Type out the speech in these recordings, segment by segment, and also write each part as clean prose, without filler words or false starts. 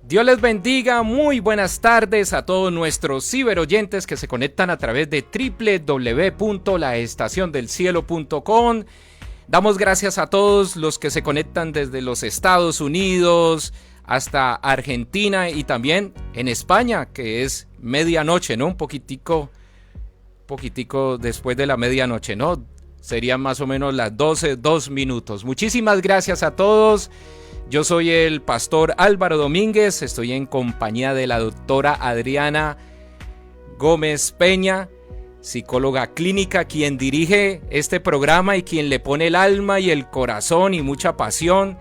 Dios les bendiga, muy buenas tardes a todos nuestros ciberoyentes que se conectan a través de www.laestaciondelcielo.com. Damos gracias a todos los que se conectan desde los Estados Unidos hasta Argentina y también en España, que es medianoche, ¿no? Un poquitico después de la medianoche, ¿no? Serían más o menos las 12, 2 minutos. Muchísimas gracias a todos. Yo soy el pastor Álvaro Domínguez, estoy en compañía de la doctora Adriana Gómez Peña, psicóloga clínica, quien dirige este programa y quien le pone el alma y el corazón y mucha pasión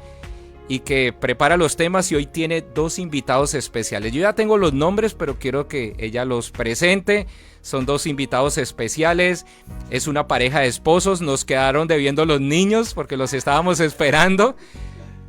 y que prepara los temas, y hoy tiene 2 invitados especiales. Yo ya tengo los nombres, pero quiero que ella los presente. Son 2 invitados especiales, es una pareja de esposos, nos quedaron debiendo los niños porque los estábamos esperando.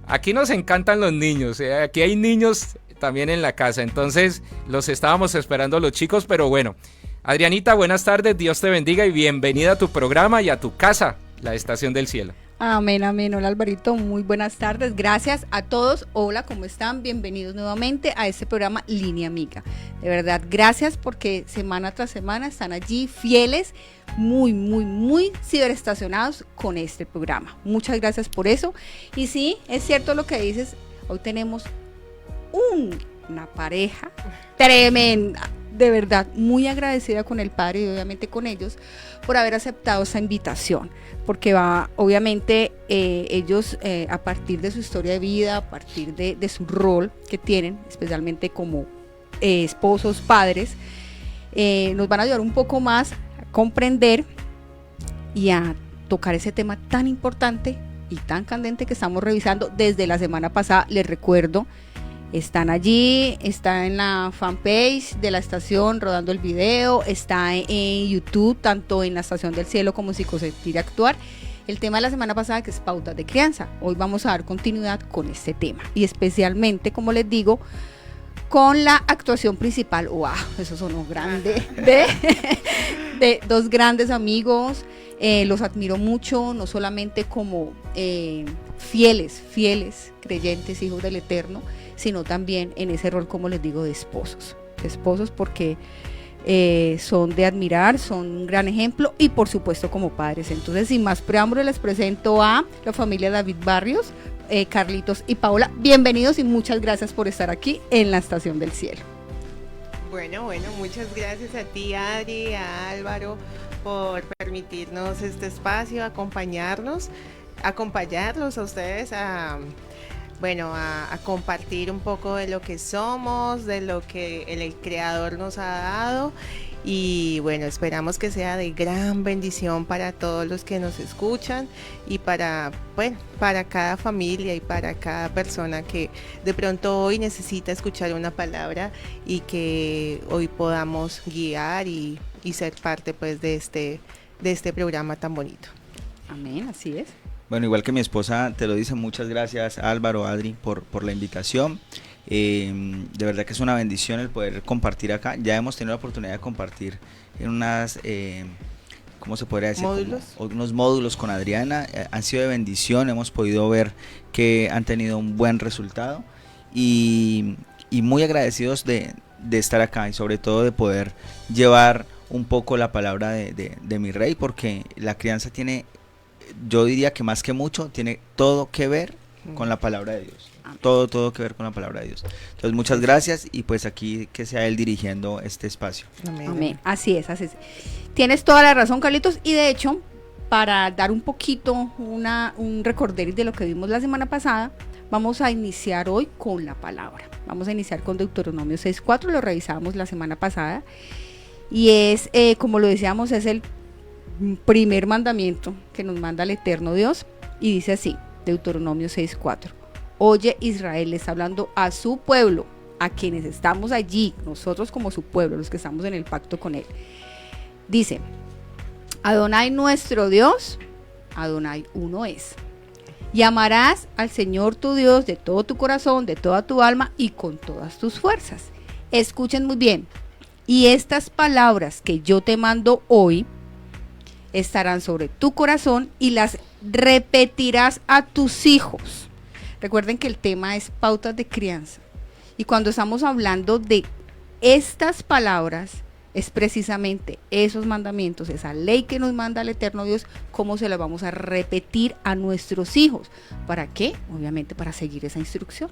Aquí nos encantan los niños, aquí hay niños también en la casa, entonces los estábamos esperando los chicos, pero bueno. Adrianita, buenas tardes, Dios te bendiga y bienvenida a tu programa y a tu casa, La Estación del Cielo. Amén, amén. Hola Alvarito, muy buenas tardes, gracias a todos. Hola, ¿cómo están? Bienvenidos nuevamente a este programa Línea Amiga. De verdad, gracias porque semana tras semana están allí fieles, muy ciberestacionados con este programa. Muchas gracias por eso. Y sí, es cierto lo que dices, hoy tenemos una pareja tremenda. De verdad, muy agradecida con el Padre y obviamente con ellos por haber aceptado esa invitación, porque obviamente ellos a partir de su historia de vida, a partir de su rol que tienen, especialmente como esposos, padres, nos van a ayudar un poco más a comprender y a tocar ese tema tan importante y tan candente que estamos revisando desde la semana pasada. Les recuerdo, están allí, está en la fanpage de la estación rodando el video, está en YouTube, tanto en la Estación del Cielo como Psicosentir y Actuar. El tema de la semana pasada, que es pautas de crianza. Hoy vamos a dar continuidad con este tema y especialmente, como les digo, con la actuación principal. ¡Wow! Eso sonó grande. De 2 grandes amigos. Los admiro mucho, no solamente como fieles creyentes, hijos del Eterno, sino también en ese rol, como les digo, de esposos porque son de admirar, son un gran ejemplo, y por supuesto como padres. Entonces, sin más preámbulo, les presento a la familia David Barrios, Carlitos y Paola. Bienvenidos y muchas gracias por estar aquí en la Estación del Cielo. Bueno, muchas gracias a ti, Adri, a Álvaro, por permitirnos este espacio, acompañarlos a ustedes a compartir un poco de lo que somos, de lo que el Creador nos ha dado, y bueno, esperamos que sea de gran bendición para todos los que nos escuchan y para cada familia y para cada persona que de pronto hoy necesita escuchar una palabra y que hoy podamos guiar y ser parte pues de este programa tan bonito. Amén, así es. Bueno, igual que mi esposa te lo dice, muchas gracias Álvaro, Adri, por la invitación. De verdad que es una bendición el poder compartir acá. Ya hemos tenido la oportunidad de compartir en unas, ¿cómo se podría decir? Unos módulos con Adriana. Han sido de bendición, hemos podido ver que han tenido un buen resultado y muy agradecidos de estar acá y sobre todo de poder llevar un poco la palabra de mi rey, porque la crianza tiene, yo diría que más que mucho, tiene todo que ver con la palabra de Dios. Todo que ver con la palabra de Dios. Entonces, muchas gracias, y pues aquí que sea él dirigiendo este espacio. Amén. Así es. Tienes toda la razón, Carlitos, y de hecho, para dar un poquito un recorderis de lo que vimos la semana pasada, vamos a iniciar hoy con la palabra. Vamos a iniciar con Deuteronomio 6:4, lo revisábamos la semana pasada, y es, como lo decíamos, es el primer mandamiento que nos manda el Eterno Dios, y dice así, Deuteronomio 6:4: Oye Israel, le está hablando a su pueblo, a quienes estamos allí, nosotros como su pueblo, los que estamos en el pacto con él. Dice, Adonai nuestro Dios, Adonai uno es. Y amarás al Señor tu Dios de todo tu corazón, de toda tu alma y con todas tus fuerzas. Escuchen muy bien. Y estas palabras que yo te mando hoy estarán sobre tu corazón y las repetirás a tus hijos. Recuerden que el tema es pautas de crianza. Y cuando estamos hablando de estas palabras, es precisamente esos mandamientos, esa ley que nos manda el eterno Dios, cómo se la vamos a repetir a nuestros hijos. ¿Para qué? Obviamente para seguir esa instrucción,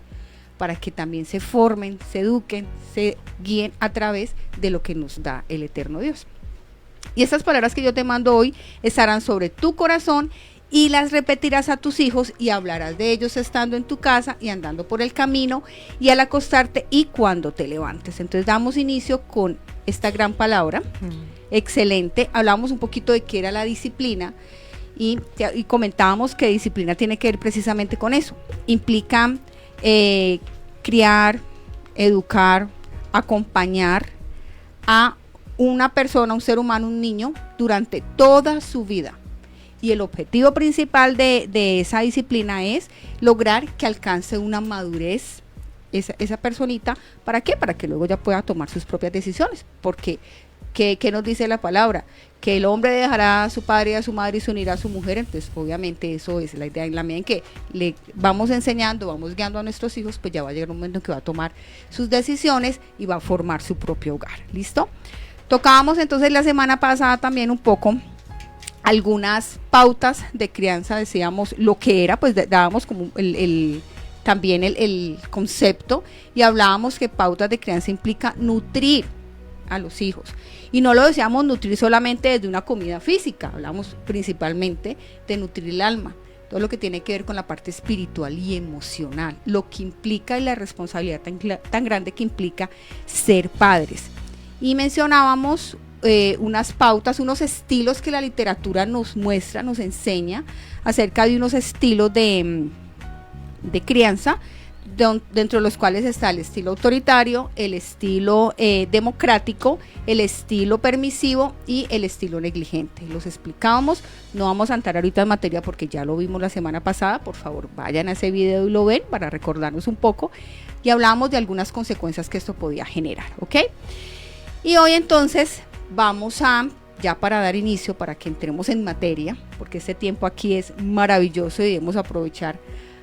para que también se formen, se eduquen, se guíen a través de lo que nos da el eterno Dios. Y estas palabras que yo te mando hoy estarán sobre tu corazón y las repetirás a tus hijos y hablarás de ellos estando en tu casa y andando por el camino y al acostarte y cuando te levantes. Entonces damos inicio con esta gran palabra. Excelente. Hablamos un poquito de qué era la disciplina y comentábamos que disciplina tiene que ver precisamente con eso. Implica criar, educar, acompañar a una persona, un ser humano, un niño, durante toda su vida. Y el objetivo principal de esa disciplina es lograr que alcance una madurez esa personita. ¿Para qué? Para que luego ya pueda tomar sus propias decisiones. Porque, ¿qué nos dice la palabra? Que el hombre dejará a su padre y a su madre y se unirá a su mujer. Entonces, obviamente, eso es la idea. En la medida en que le vamos enseñando, vamos guiando a nuestros hijos, pues ya va a llegar un momento en que va a tomar sus decisiones y va a formar su propio hogar. ¿Listo? Tocábamos entonces la semana pasada también un poco algunas pautas de crianza, decíamos lo que era, pues dábamos como también el concepto y hablábamos que pautas de crianza implica nutrir a los hijos. Y no lo decíamos nutrir solamente desde una comida física, hablamos principalmente de nutrir el alma, todo lo que tiene que ver con la parte espiritual y emocional, lo que implica y la responsabilidad tan grande que implica ser padres. Y mencionábamos unas pautas, unos estilos que la literatura nos muestra, nos enseña acerca de unos estilos de crianza, dentro de los cuales está el estilo autoritario, el estilo democrático, el estilo permisivo y el estilo negligente. Los explicábamos, no vamos a entrar ahorita en materia porque ya lo vimos la semana pasada. Por favor, vayan a ese video y lo ven para recordarnos un poco, y hablábamos de algunas consecuencias que esto podía generar, ¿ok? Y hoy entonces vamos a, ya para dar inicio, para que entremos en materia, porque este tiempo aquí es maravilloso y debemos aprovechar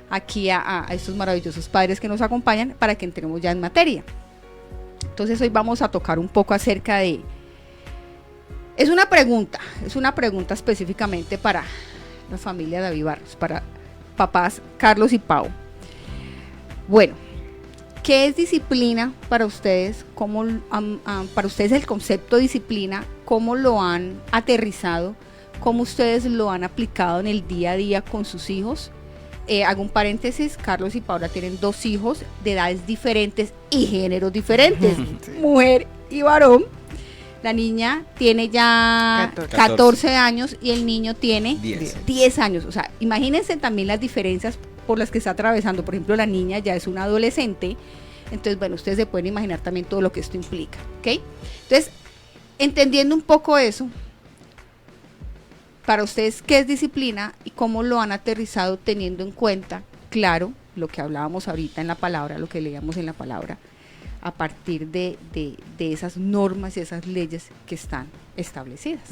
aquí a estos maravillosos padres que nos acompañan para que entremos ya en materia. Entonces hoy vamos a tocar un poco acerca de, es una pregunta específicamente para la familia David Barros, para papás Carlos y Pau. Bueno, ¿qué es disciplina para ustedes? ¿Cómo, para ustedes el concepto de disciplina, cómo lo han aterrizado? ¿Cómo ustedes lo han aplicado en el día a día con sus hijos? Hago un paréntesis, Carlos y Paula tienen 2 hijos de edades diferentes y géneros diferentes, sí. Mujer y varón. La niña tiene ya 14 años y el niño tiene 10 años. O sea, imagínense también las diferencias por las que está atravesando. Por ejemplo, la niña ya es una adolescente. Entonces, bueno, ustedes se pueden imaginar también todo lo que esto implica, ¿ok? Entonces, entendiendo un poco eso, para ustedes, ¿qué es disciplina y cómo lo han aterrizado teniendo en cuenta, claro, lo que hablábamos ahorita en la palabra, lo que leíamos en la palabra, a partir de esas normas y esas leyes que están establecidas?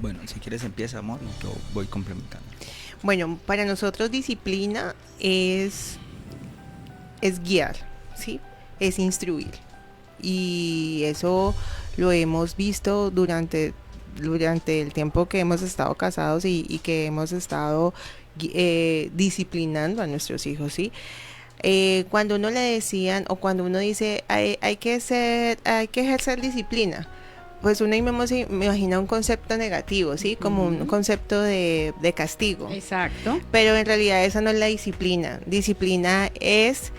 Bueno, si quieres empieza, amor, yo voy complementando. Bueno, para nosotros disciplina es guiar, ¿sí? Es instruir. Y eso lo hemos visto durante el tiempo que hemos estado casados y que hemos estado disciplinando a nuestros hijos, ¿sí? Cuando uno le decían, o cuando uno dice hay que ejercer disciplina, pues uno me imagina un concepto negativo, ¿sí? Como un concepto de castigo. Exacto. Pero en realidad esa no es la disciplina. Disciplina es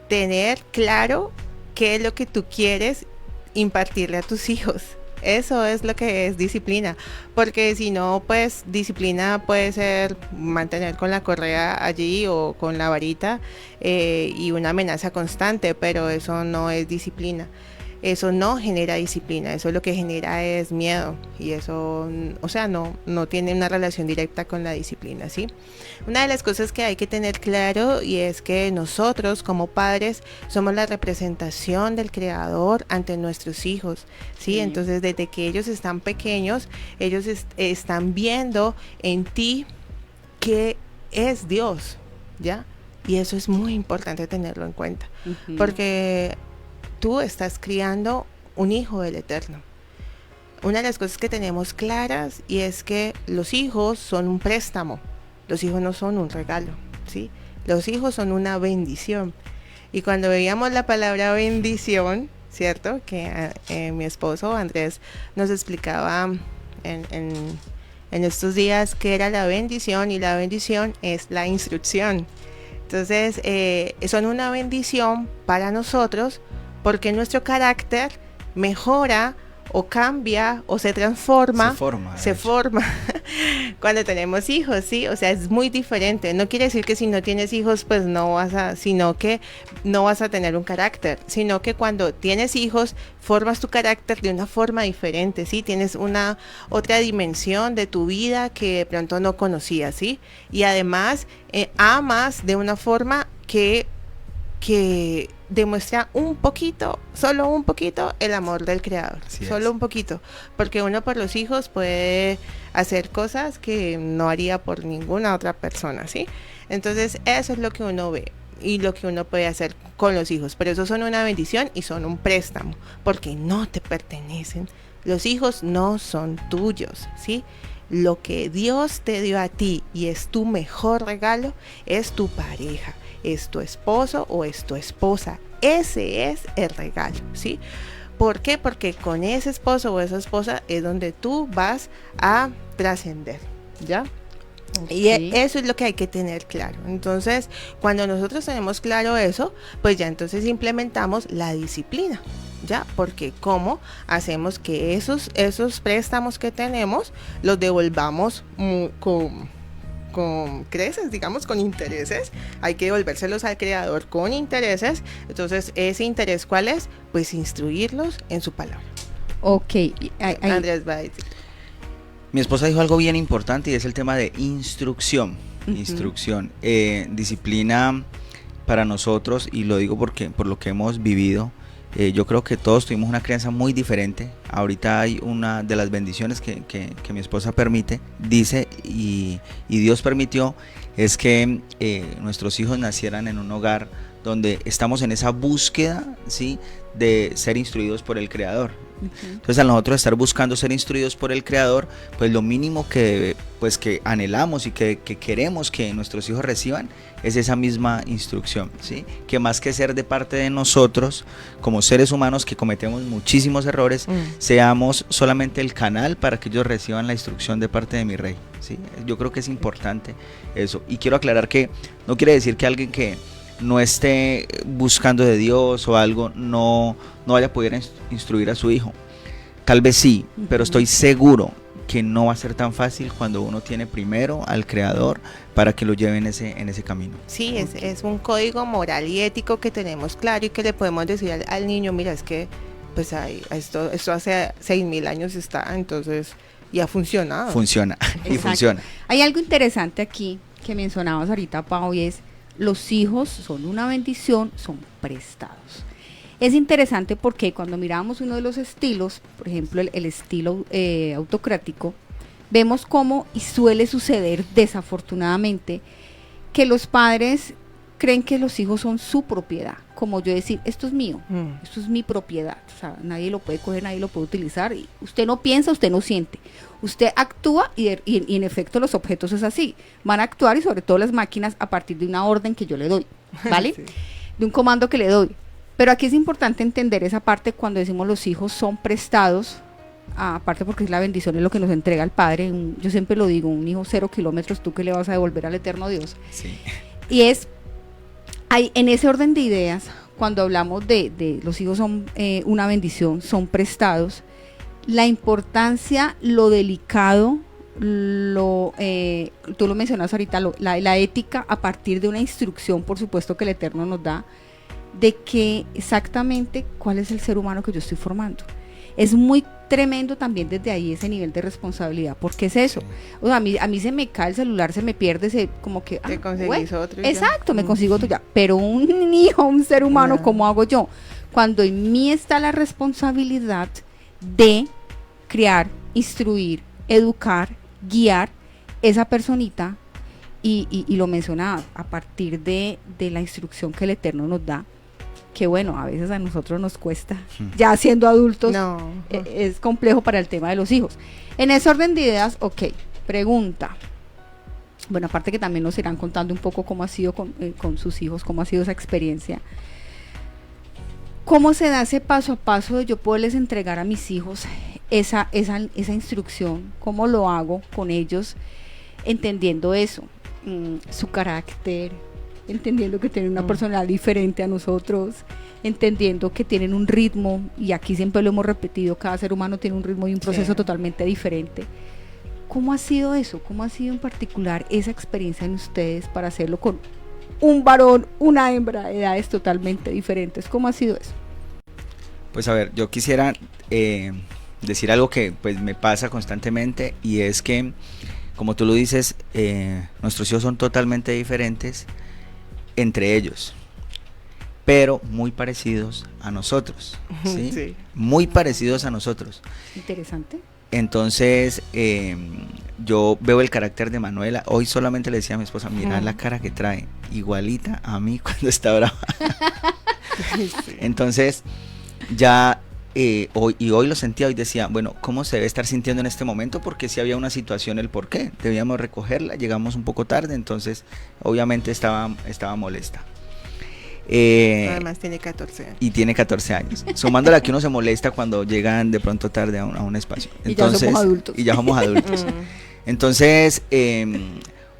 tener claro qué es lo que tú quieres impartirle a tus hijos. Eso es lo que es disciplina, porque si no, pues disciplina puede ser mantener con la correa allí o con la varita y una amenaza constante, pero eso no es disciplina. Eso no genera disciplina, eso lo que genera es miedo, y eso, o sea, no tiene una relación directa con la disciplina, ¿sí? Una de las cosas que hay que tener claro, y es que nosotros como padres somos la representación del Creador ante nuestros hijos, ¿sí? Entonces, desde que ellos están pequeños, ellos están viendo en ti qué es Dios, ¿ya? Y eso es muy importante tenerlo en cuenta, Ujú. porque tú estás criando un hijo del Eterno. Una de las cosas que tenemos claras y es que los hijos son un préstamo, los hijos no son un regalo, ¿sí? Los hijos son una bendición. Y cuando veíamos la palabra bendición, ¿cierto? Que mi esposo Andrés nos explicaba en estos días qué era la bendición, y la bendición es la instrucción. Entonces, son una bendición para nosotros porque nuestro carácter mejora o cambia o se transforma, se forma cuando tenemos hijos, ¿sí? O sea, es muy diferente. No quiere decir que si no tienes hijos, pues sino que no vas a tener un carácter, sino que cuando tienes hijos, formas tu carácter de una forma diferente, ¿sí? Tienes una otra dimensión de tu vida que de pronto no conocías, ¿sí? Y además, amas de una forma que demuestra un poquito, solo un poquito, el amor del Creador. Así solo es. un poquito. Porque uno por los hijos puede hacer cosas que no haría por ninguna otra persona, ¿sí? Entonces, eso es lo que uno ve y lo que uno puede hacer con los hijos. Pero eso son una bendición y son un préstamo, porque no te pertenecen. Los hijos no son tuyos, ¿sí? Lo que Dios te dio a ti y es tu mejor regalo es tu pareja, es tu esposo o es tu esposa. Ese es el regalo, ¿sí? ¿Por qué? Porque con ese esposo o esa esposa es donde tú vas a trascender, ¿ya? Y eso es lo que hay que tener claro. Entonces, cuando nosotros tenemos claro eso, pues ya entonces implementamos la disciplina, ¿ya? Porque ¿cómo hacemos que esos préstamos que tenemos los devolvamos con creces, digamos, con intereses? Hay que devolvérselos al Creador con intereses. Entonces, ¿ese interés cuál es? Pues instruirlos en su palabra. Ok. Andrés va a decir. Mi esposa dijo algo bien importante y es el tema de instrucción. Ujú. Instrucción. Disciplina para nosotros, y lo digo porque por lo que hemos vivido, yo creo que todos tuvimos una crianza muy diferente. Ahorita hay una de las bendiciones que mi esposa permite, dice, y Dios permitió, es que nuestros hijos nacieran en un hogar donde estamos en esa búsqueda, ¿sí?, de ser instruidos por el Creador. Entonces, al nosotros estar buscando ser instruidos por el Creador, pues lo mínimo que anhelamos y que queremos que nuestros hijos reciban es esa misma instrucción, ¿sí? Que más que ser de parte de nosotros, como seres humanos que cometemos muchísimos errores, seamos solamente el canal para que ellos reciban la instrucción de parte de mi Rey, ¿sí? Yo creo que es importante eso. Y quiero aclarar que no quiere decir que alguien que no esté buscando de Dios o algo no vaya a poder instruir a su hijo. Tal vez sí, pero estoy seguro que no va a ser tan fácil cuando uno tiene primero al Creador para que lo lleve en ese camino. Sí, es un código moral y ético que tenemos claro y que le podemos decir al niño, mira, es que pues esto hace 6.000 años está, entonces ya funcionado. Funciona. Y Exacto. funciona. Hay algo interesante aquí que mencionabas ahorita, Pau, y es: los hijos son una bendición, son prestados. Es interesante porque cuando miramos uno de los estilos, por ejemplo el estilo autocrático, vemos cómo, y suele suceder desafortunadamente, que los padres creen que los hijos son su propiedad, como yo decir, esto es mío, esto es mi propiedad, o sea, nadie lo puede coger, nadie lo puede utilizar, y usted no piensa, usted no siente, usted actúa y en efecto los objetos es así, van a actuar, y sobre todo las máquinas, a partir de una orden que yo le doy, ¿vale? Sí. De un comando que le doy. Pero aquí es importante entender esa parte cuando decimos los hijos son prestados, aparte porque es la bendición, es lo que nos entrega el Padre. Yo siempre lo digo, un hijo 0 kilómetros, ¿tú qué le vas a devolver al eterno Dios? Sí. Y en ese orden de ideas, cuando hablamos de los hijos son una bendición, son prestados, la importancia, lo delicado, tú lo mencionas ahorita, la ética a partir de una instrucción, por supuesto, que el Eterno nos da, de que exactamente cuál es el ser humano que yo estoy formando. Es muy tremendo también desde ahí ese nivel de responsabilidad, porque es eso. O sea, a mí se me cae el celular, se me pierde, como que te conseguís otro. Exacto, me consigo otro ya. Pero un hijo, un ser humano, ¿cómo hago yo? Cuando en mí está la responsabilidad de crear, instruir, educar, guiar esa personita y lo mencionaba, a partir de la instrucción que el Eterno nos da, que bueno, a veces a nosotros nos cuesta, ya siendo adultos, es complejo para el tema de los hijos. En ese orden de ideas, ok, pregunta. Bueno, aparte que también nos irán contando un poco cómo ha sido con sus hijos, cómo ha sido esa experiencia. ¿Cómo se da ese paso a paso de yo poderles entregar a mis hijos esa instrucción? ¿Cómo lo hago con ellos? Entendiendo eso, su carácter, entendiendo que tienen una personalidad diferente a nosotros, entendiendo que tienen un ritmo, y aquí siempre lo hemos repetido, cada ser humano tiene un ritmo y un proceso totalmente diferente. ¿Cómo ha sido eso? ¿Cómo ha sido en particular esa experiencia en ustedes para hacerlo con un varón, una hembra, edades totalmente diferentes? ¿Cómo ha sido eso? Pues a ver, yo quisiera decir algo que pues me pasa constantemente, y es que, como tú lo dices, nuestros hijos son totalmente diferentes entre ellos, pero muy parecidos a nosotros, ¿sí? Sí. Muy parecidos a nosotros. Interesante. Entonces, yo veo el carácter de Manuela. Hoy solamente le decía a mi esposa, mira la cara que trae, igualita a mí cuando está brava. Entonces, ya hoy lo sentía, hoy decía, bueno, ¿cómo se debe estar sintiendo en este momento? Porque si había una situación, el por qué. Debíamos recogerla, llegamos un poco tarde, entonces obviamente estaba molesta. Además tiene 14 años. Y tiene 14 años. Sumándole a que uno se molesta cuando llegan de pronto tarde a un espacio. Entonces, y ya somos adultos. Entonces,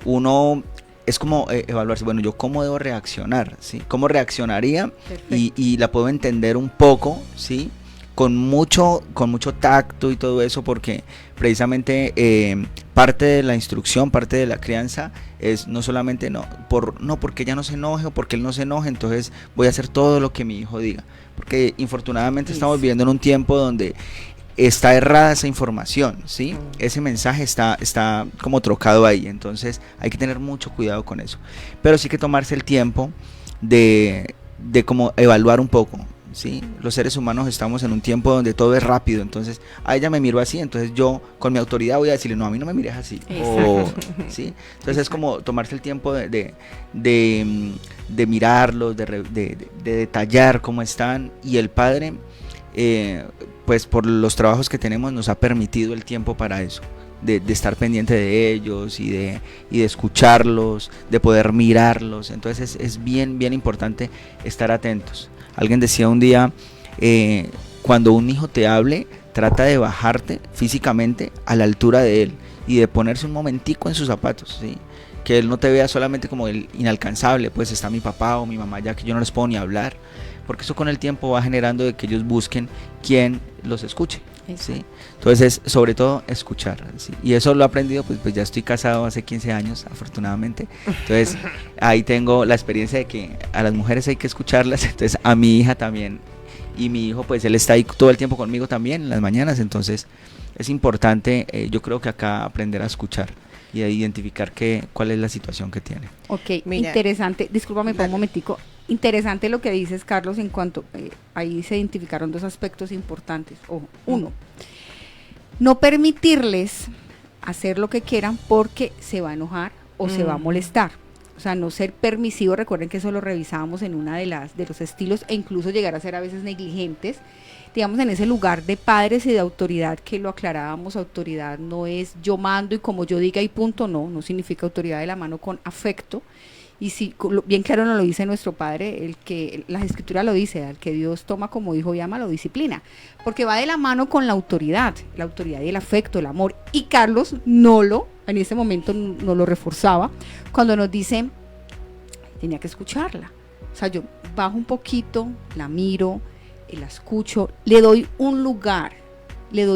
uno es como evaluarse, bueno, yo cómo debo reaccionar, ¿sí? ¿Cómo reaccionaría? Y la puedo entender un poco, ¿sí? Con mucho tacto y todo eso, porque precisamente parte de la instrucción, parte de la crianza es no solamente porque ella no se enoje o porque él no se enoje, entonces voy a hacer todo lo que mi hijo diga, porque infortunadamente estamos viviendo en un tiempo donde está errada esa información, ¿sí? Ese mensaje está como trocado ahí, entonces hay que tener mucho cuidado con eso, pero sí que tomarse el tiempo de como evaluar un poco, ¿sí? Los seres humanos estamos en un tiempo donde todo es rápido, entonces a ella me miro así, entonces yo con mi autoridad voy a decirle, no, a mí no me mires así, ¿sí? Entonces es como tomarse el tiempo de mirarlos, de detallar cómo están, y el padre, pues por los trabajos que tenemos nos ha permitido el tiempo para eso, de estar pendiente de ellos y de escucharlos, de poder mirarlos. Entonces es bien importante estar atentos. Alguien decía un día, cuando un hijo te hable, trata de bajarte físicamente a la altura de él y de ponerse un momentico en sus zapatos, ¿sí? Que él no te vea solamente como el inalcanzable, pues está mi papá o mi mamá ya que yo no les puedo ni hablar, porque eso con el tiempo va generando de que ellos busquen quien los escuche, ¿sí? Entonces, sobre todo, escuchar, ¿sí? Y eso lo he aprendido, pues ya estoy casado hace 15 años, afortunadamente. Entonces, ahí tengo la experiencia de que a las mujeres hay que escucharlas, entonces a mi hija también. Y mi hijo, pues él está ahí todo el tiempo conmigo también, en las mañanas. Entonces, es importante, yo creo que acá aprender a escuchar y a identificar cuál es la situación que tiene. Ok, mira, interesante. Discúlpame por un momentico. Interesante lo que dices, Carlos, en cuanto ahí se identificaron dos aspectos importantes. Ojo, uno, no permitirles hacer lo que quieran porque se va a enojar o se va a molestar. O sea, no ser permisivo. Recuerden que eso lo revisábamos en una de los estilos, e incluso llegar a ser a veces negligentes. Digamos, en ese lugar de padres y de autoridad, que lo aclarábamos, autoridad no es yo mando y como yo diga y punto, no significa autoridad de la mano con afecto. Y si bien claro nos lo dice nuestro Padre, el que la Escritura lo dice, al que Dios toma como hijo y ama, lo disciplina, porque va de la mano con la autoridad y el afecto, el amor. Y Carlos en ese momento no lo reforzaba cuando nos dice, tenía que escucharla. O sea, yo bajo un poquito, la miro, la escucho, le doy un lugar, le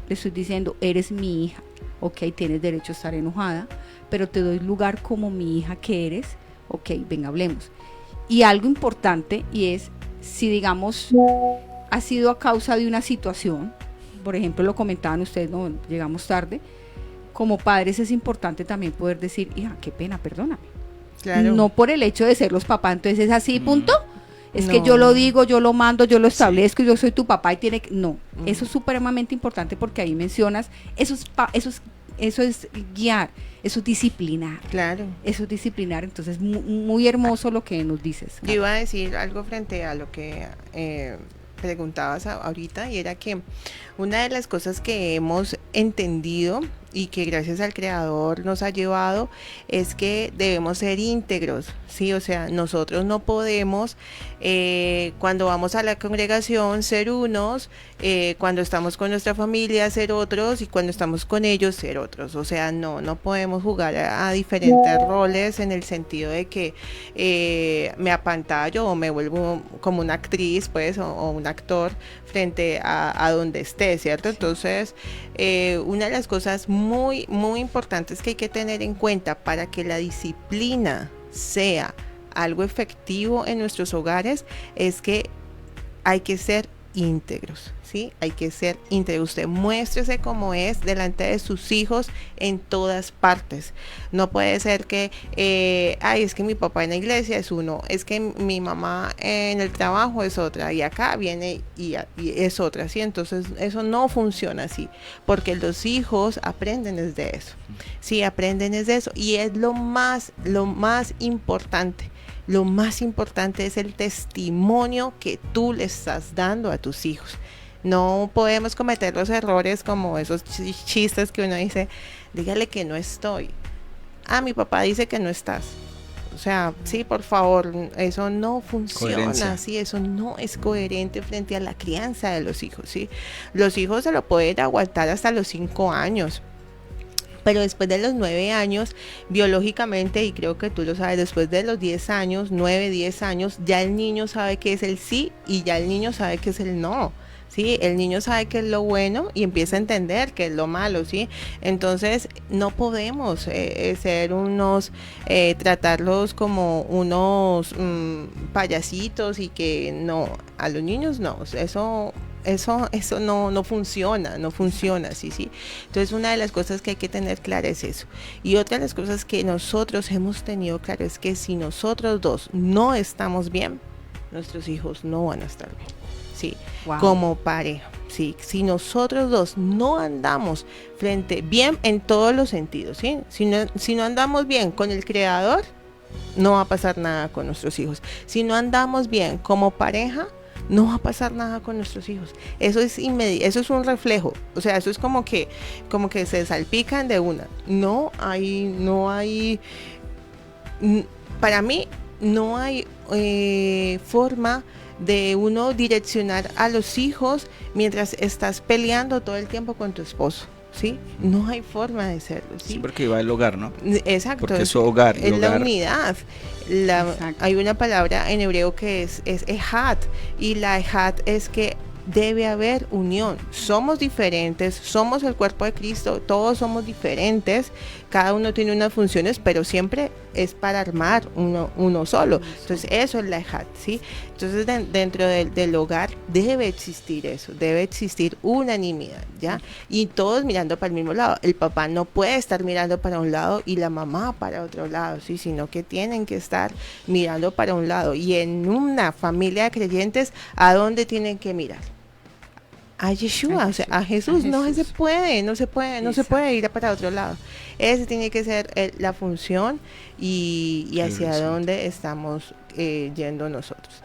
estoy diciendo, eres mi hija, ok, tienes derecho a estar enojada, pero te doy lugar como mi hija que eres, ok, venga, hablemos. Y algo importante, y es, si digamos, ha sido a causa de una situación, por ejemplo, lo comentaban ustedes, no, llegamos tarde, como padres es importante también poder decir, hija, qué pena, perdóname. Claro. No por el hecho de ser los papás, entonces es así, punto. Es que yo lo digo, yo lo mando, yo lo establezco, yo soy tu papá y tiene que... No, eso es supremamente importante porque ahí mencionas esos eso es guiar, eso es disciplinar. Claro. Eso es disciplinar, entonces muy hermoso lo que nos dices. Yo iba a decir algo frente a lo que preguntabas ahorita, y era que una de las cosas que hemos entendido y que gracias al Creador nos ha llevado es que debemos ser íntegros, ¿sí? O sea, nosotros no podemos cuando vamos a la congregación ser unos, cuando estamos con nuestra familia ser otros, y cuando estamos con ellos ser otros. O sea, no podemos jugar a diferentes roles, en el sentido de que me apantallo o me vuelvo como una actriz, pues, o un actor frente a donde esté, ¿cierto? Entonces, una de las cosas muy, muy importantes que hay que tener en cuenta para que la disciplina sea algo efectivo en nuestros hogares es que hay que ser íntegros, ¿sí? Hay que ser íntegros. Usted muéstrese como es delante de sus hijos en todas partes. No puede ser que, es que mi papá en la iglesia es uno, es que mi mamá en el trabajo es otra, y acá viene y es otra, ¿sí? Entonces eso no funciona así, porque los hijos aprenden desde eso, ¿sí? Aprenden desde eso, y es lo más importante. Lo más importante es el testimonio que tú le estás dando a tus hijos. No podemos cometer los errores como esos chistes que uno dice, dígale que no estoy. Mi papá dice que no estás. O sea, sí, por favor, eso no funciona, sí, eso no es coherente frente a la crianza de los hijos, ¿sí? Los hijos se lo pueden aguantar hasta los 5 años. Pero después de los 9 años, biológicamente, y creo que tú lo sabes, después de los 10 años, 9, 10 años, ya el niño sabe qué es el sí y ya el niño sabe qué es el no. ¿Sí? El niño sabe qué es lo bueno y empieza a entender qué es lo malo, ¿sí? Entonces, no podemos ser unos, tratarlos como unos payasitos, y que no, a los niños no, eso no funciona, sí. Entonces, una de las cosas que hay que tener clara es eso. Y otra de las cosas que nosotros hemos tenido claro es que si nosotros dos no estamos bien, nuestros hijos no van a estar bien, sí. Wow. Como pareja, sí. Si nosotros dos no andamos bien en todos los sentidos, ¿sí? Si no andamos bien con el Creador, no va a pasar nada con nuestros hijos. Si no andamos bien como pareja, no va a pasar nada con nuestros hijos. Eso es eso es un reflejo. O sea, eso es como que se salpican de una. Para mí no hay forma de uno direccionar a los hijos mientras estás peleando todo el tiempo con tu esposo, ¿sí? No hay forma de serlo, ¿sí? Sí, porque va el hogar, ¿no? Exacto. Porque es su hogar. Es la unidad. Hay una palabra en hebreo que es ejat, y la ejat es que debe haber unión. Somos diferentes, somos el cuerpo de Cristo, todos somos diferentes, cada uno tiene unas funciones, pero siempre es para armar uno solo. Entonces eso es la ejat, ¿sí? Entonces dentro del hogar debe existir eso, debe existir unanimidad, ¿ya? Y todos mirando para el mismo lado. El papá no puede estar mirando para un lado y la mamá para otro lado, ¿sí? Sino que tienen que estar mirando para un lado. Y en una familia de creyentes, ¿a dónde tienen que mirar? A Yeshua, o sea, a Jesús. No se puede ir para otro lado. Esa tiene que ser la función y hacia dónde estamos yendo nosotros.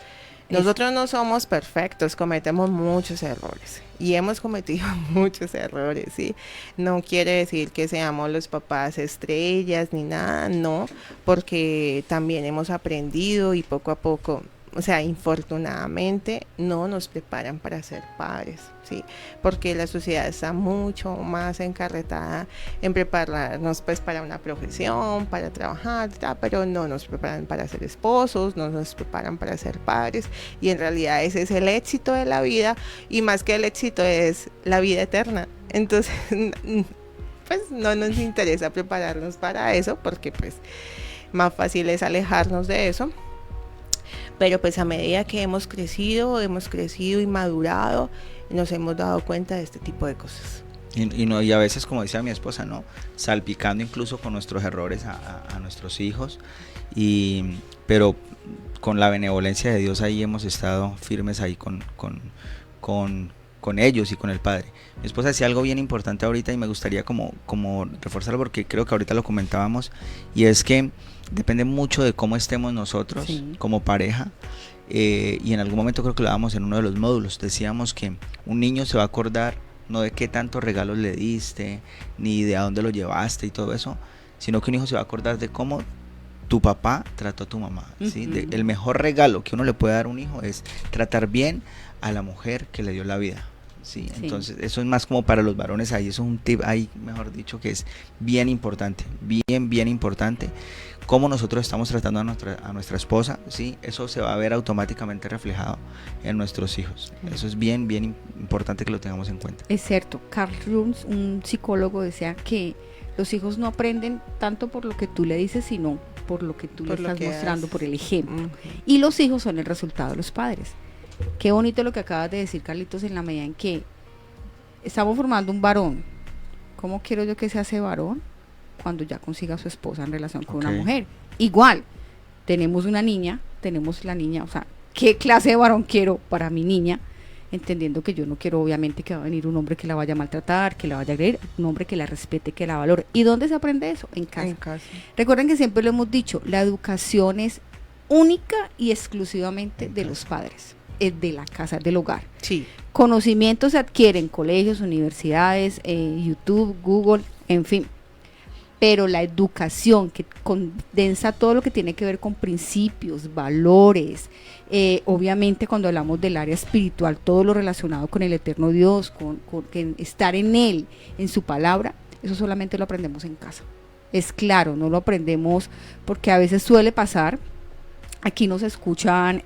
Nosotros no somos perfectos, cometemos muchos errores y hemos cometido muchos errores, ¿sí? No quiere decir que seamos los papás estrellas ni nada, no, porque también hemos aprendido y poco a poco, o sea, infortunadamente no nos preparan para ser padres, ¿sí? Porque la sociedad está mucho más encarretada en prepararnos pues para una profesión, para trabajar, pero no nos preparan para ser esposos, no nos preparan para ser padres, y en realidad ese es el éxito de la vida, y más que el éxito es la vida eterna. Entonces, pues no nos interesa prepararnos para eso, porque pues más fácil es alejarnos de eso. Pero pues a medida que hemos crecido y madurado, nos hemos dado cuenta de este tipo de cosas. Y a veces, como decía mi esposa, ¿no? Salpicando incluso con nuestros errores a nuestros hijos, pero con la benevolencia de Dios ahí hemos estado firmes ahí con con ellos y con el padre. Mi esposa decía algo bien importante ahorita y me gustaría como reforzarlo, porque creo que ahorita lo comentábamos, y es que depende mucho de cómo estemos nosotros como pareja. Y en algún momento creo que lo dábamos en uno de los módulos, decíamos que un niño se va a acordar no de qué tantos regalos le diste, ni de a dónde lo llevaste y todo eso, sino que un hijo se va a acordar de cómo tu papá trató a tu mamá, ¿sí? El mejor regalo que uno le puede dar a un hijo es tratar bien a la mujer que le dio la vida, ¿sí? Entonces eso es más como para los varones, ahí eso es un tip ahí, mejor dicho, que es bien importante, bien importante, cómo nosotros estamos tratando a nuestra esposa, ¿sí? Eso se va a ver automáticamente reflejado en nuestros hijos. Eso es bien importante que lo tengamos en cuenta. Es cierto, Carl Jung, un psicólogo, decía que los hijos no aprenden tanto por lo que tú le dices, sino por lo que tú le estás mostrando, por el ejemplo. Y los hijos son el resultado de los padres. Qué bonito lo que acabas de decir, Carlitos, en la medida en que estamos formando un varón. ¿Cómo quiero yo que sea ese varón cuando ya consiga a su esposa en relación con una mujer? Igual, tenemos una niña, tenemos la niña, o sea, ¿qué clase de varón quiero para mi niña? Entendiendo que yo no quiero, obviamente, que va a venir un hombre que la vaya a maltratar, que la vaya a agredir, un hombre que la respete, que la valore. ¿Y dónde se aprende eso? En casa. En casa. Recuerden que siempre lo hemos dicho, la educación es única y exclusivamente de los padres, es de la casa, del hogar. Sí. Conocimientos se adquieren en colegios, universidades, YouTube, Google, en fin. Pero la educación que condensa todo lo que tiene que ver con principios, valores, obviamente cuando hablamos del área espiritual, todo lo relacionado con el eterno Dios, con estar en Él, en su palabra, eso solamente lo aprendemos en casa. Es claro, no lo aprendemos porque a veces suele pasar, aquí nos escuchan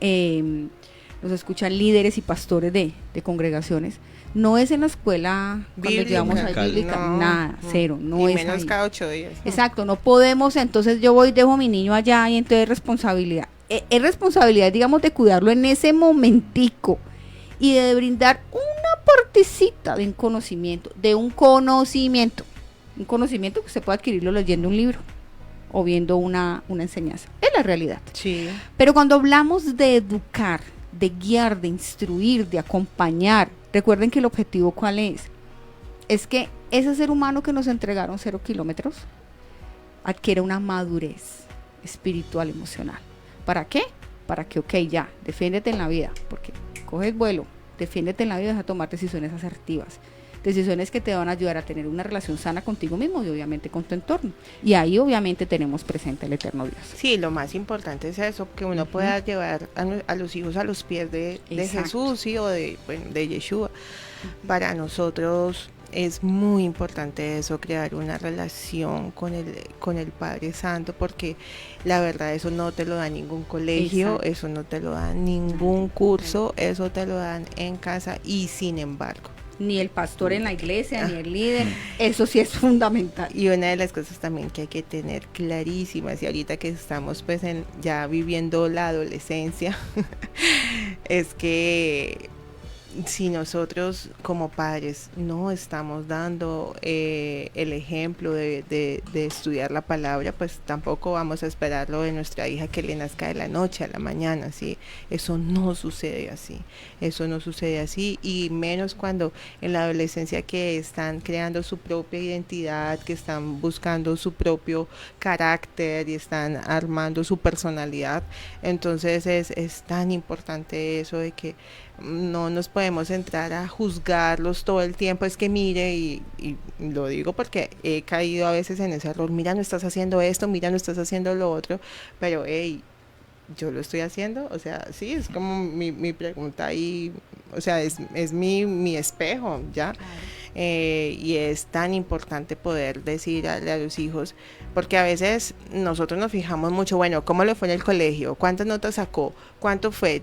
líderes y pastores de congregaciones. No es en la escuela cuando llevamos a bíblica, nada, cero, no y es menos ahí. cada 8 días. ¿No? Exacto, no podemos, entonces yo voy, dejo a mi niño allá y entonces es responsabilidad. Es responsabilidad, digamos, de cuidarlo en ese momentico y de brindar una partecita de un conocimiento, un conocimiento que usted puede adquirirlo leyendo un libro o viendo una enseñanza. Es la realidad. Sí. Pero cuando hablamos de educar, de guiar, de instruir, de acompañar, recuerden que el objetivo ¿cuál es? Es que ese ser humano que nos entregaron 0 kilómetros adquiera una madurez espiritual, emocional. ¿Para qué? Para que, ya, defiéndete en la vida, porque coges vuelo, defiéndete en la vida y vas a tomar decisiones asertivas, decisiones que te van a ayudar a tener una relación sana contigo mismo y obviamente con tu entorno. Y ahí obviamente tenemos presente el eterno Dios. Sí, lo más importante es eso, que uno pueda llevar a los hijos a los pies de Jesús, ¿sí? O de Yeshua. Para nosotros es muy importante eso, crear una relación con el Padre Santo, porque la verdad eso no te lo da ningún colegio, eso no te lo da ningún curso, eso te lo dan en casa. Y sin embargo, ni el pastor en la iglesia, ni el líder, eso sí es fundamental. Y una de las cosas también que hay que tener clarísimas, y ahorita que estamos pues ya viviendo la adolescencia, es que si nosotros como padres no estamos dando el ejemplo de estudiar la palabra, pues tampoco vamos a esperarlo de nuestra hija que le nazca de la noche a la mañana, ¿sí? Eso no sucede así, y menos cuando en la adolescencia que están creando su propia identidad, que están buscando su propio carácter y están armando su personalidad. Entonces es tan importante eso de que no nos podemos entrar a juzgarlos todo el tiempo. Es que mire, y lo digo porque he caído a veces en ese error, mira, no estás haciendo esto, mira, no estás haciendo lo otro, pero yo lo estoy haciendo, o sea, sí, es como mi pregunta ahí, o sea, es mi espejo, ¿ya? Y es tan importante poder decir a los hijos, porque a veces nosotros nos fijamos mucho, bueno, ¿cómo le fue en el colegio? ¿Cuántas notas sacó? ¿Cuánto fue?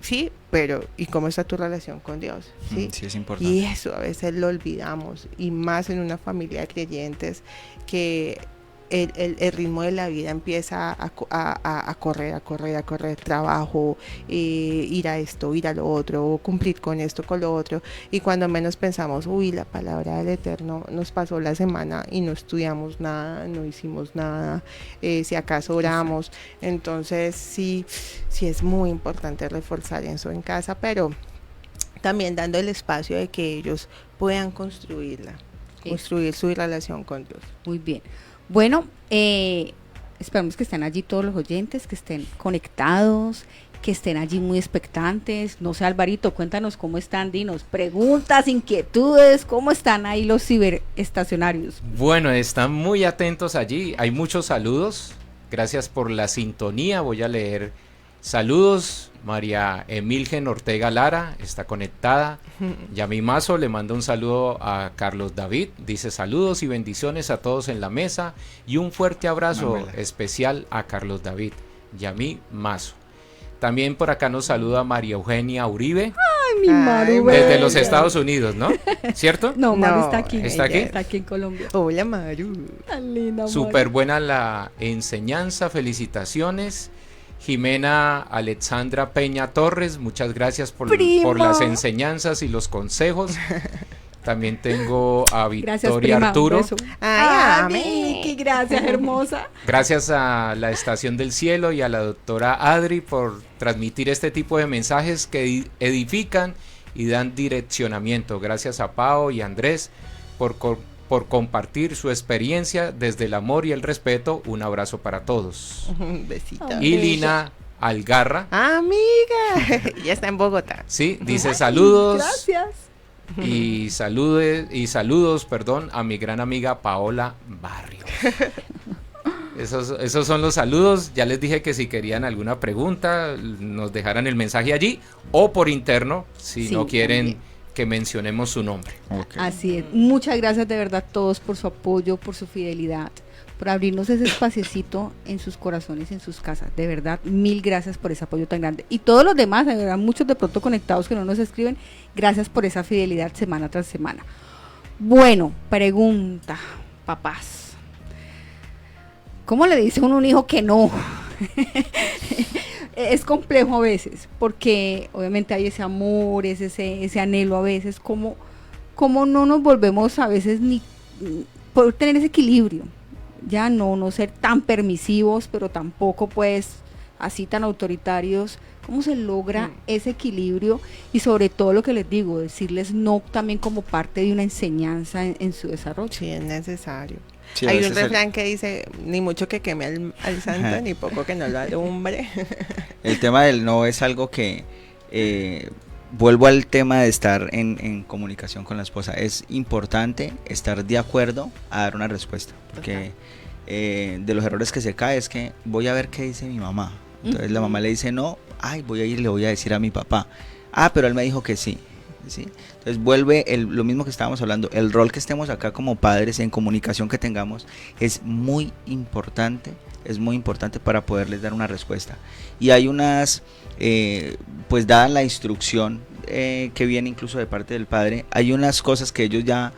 Sí, pero ¿y cómo está tu relación con Dios? Sí, sí, es importante. Y eso a veces lo olvidamos, y más en una familia de creyentes que el ritmo de la vida empieza a correr, trabajo, ir a esto, ir a lo otro, cumplir con esto, con lo otro, y cuando menos pensamos, la palabra del Eterno nos pasó la semana y no estudiamos nada, no hicimos nada, si acaso oramos. Entonces sí es muy importante reforzar eso en casa, pero también dando el espacio de que ellos puedan construir su relación con Dios. Muy bien. Bueno, esperamos que estén allí todos los oyentes, que estén conectados, que estén allí muy expectantes. No sé, Alvarito, cuéntanos cómo están, dinos preguntas, inquietudes, cómo están ahí los ciberestacionarios. Bueno, están muy atentos allí, hay muchos saludos, gracias por la sintonía, voy a leer saludos. María Emilgen Ortega Lara está conectada. Yami Mazo le manda un saludo a Carlos David, dice saludos y bendiciones a todos en la mesa y un fuerte abrazo especial a Carlos David. Yami Mazo. También por acá nos saluda María Eugenia Uribe. Ay, mi Maru. Desde los Estados Unidos, ¿no? ¿Cierto? No, Maru está aquí. ¿Está aquí? Está aquí en Colombia. Hola, Maru. Tan linda, Maru. Súper buena la enseñanza, felicitaciones. Jimena Alexandra Peña Torres, muchas gracias por las enseñanzas y los consejos. También tengo a Victoria Arturo. Ay, Vicky, gracias, hermosa. Gracias a la Estación del Cielo y a la doctora Adri por transmitir este tipo de mensajes que edifican y dan direccionamiento. Gracias a Pao y Andrés por compartir su experiencia desde el amor y el respeto. Un abrazo para todos. Un besito. Y Lina Algarra. Amiga, ya está en Bogotá. Sí, dice saludos. Gracias. Y saludos, a mi gran amiga Paola Barrios. Esos son los saludos. Ya les dije que si querían alguna pregunta, nos dejaran el mensaje allí o por interno, si no quieren también que mencionemos su nombre. Okay. Así es. Muchas gracias de verdad a todos por su apoyo, por su fidelidad, por abrirnos ese espaciecito en sus corazones, en sus casas. De verdad, mil gracias por ese apoyo tan grande. Y todos los demás, de verdad, muchos de pronto conectados que no nos escriben, gracias por esa fidelidad semana tras semana. Bueno, pregunta, papás. ¿Cómo le dice uno a un hijo que no? Es complejo a veces, porque obviamente hay ese amor, ese anhelo a veces, como no nos volvemos a veces ni por tener ese equilibrio, ya no ser tan permisivos, pero tampoco pues así tan autoritarios. ¿Cómo se logra ese equilibrio? Y sobre todo lo que les digo, decirles no también como parte de una enseñanza en su desarrollo. Sí, es necesario. Sí, hay un refrán que dice, ni mucho que queme al santo, ni poco que no lo alumbre. El tema del no es algo que, vuelvo al tema de estar en comunicación con la esposa. Es importante estar de acuerdo a dar una respuesta, porque de los errores que se cae es que voy a ver qué dice mi mamá. Entonces la mamá le dice no, voy a ir y le voy a decir a mi papá. Pero él me dijo que sí. ¿Sí? Entonces vuelve lo mismo que estábamos hablando, el rol que estemos acá como padres en comunicación que tengamos es muy importante para poderles dar una respuesta. Y hay unas, pues dada la instrucción que viene incluso de parte del padre, hay unas cosas que ellos ya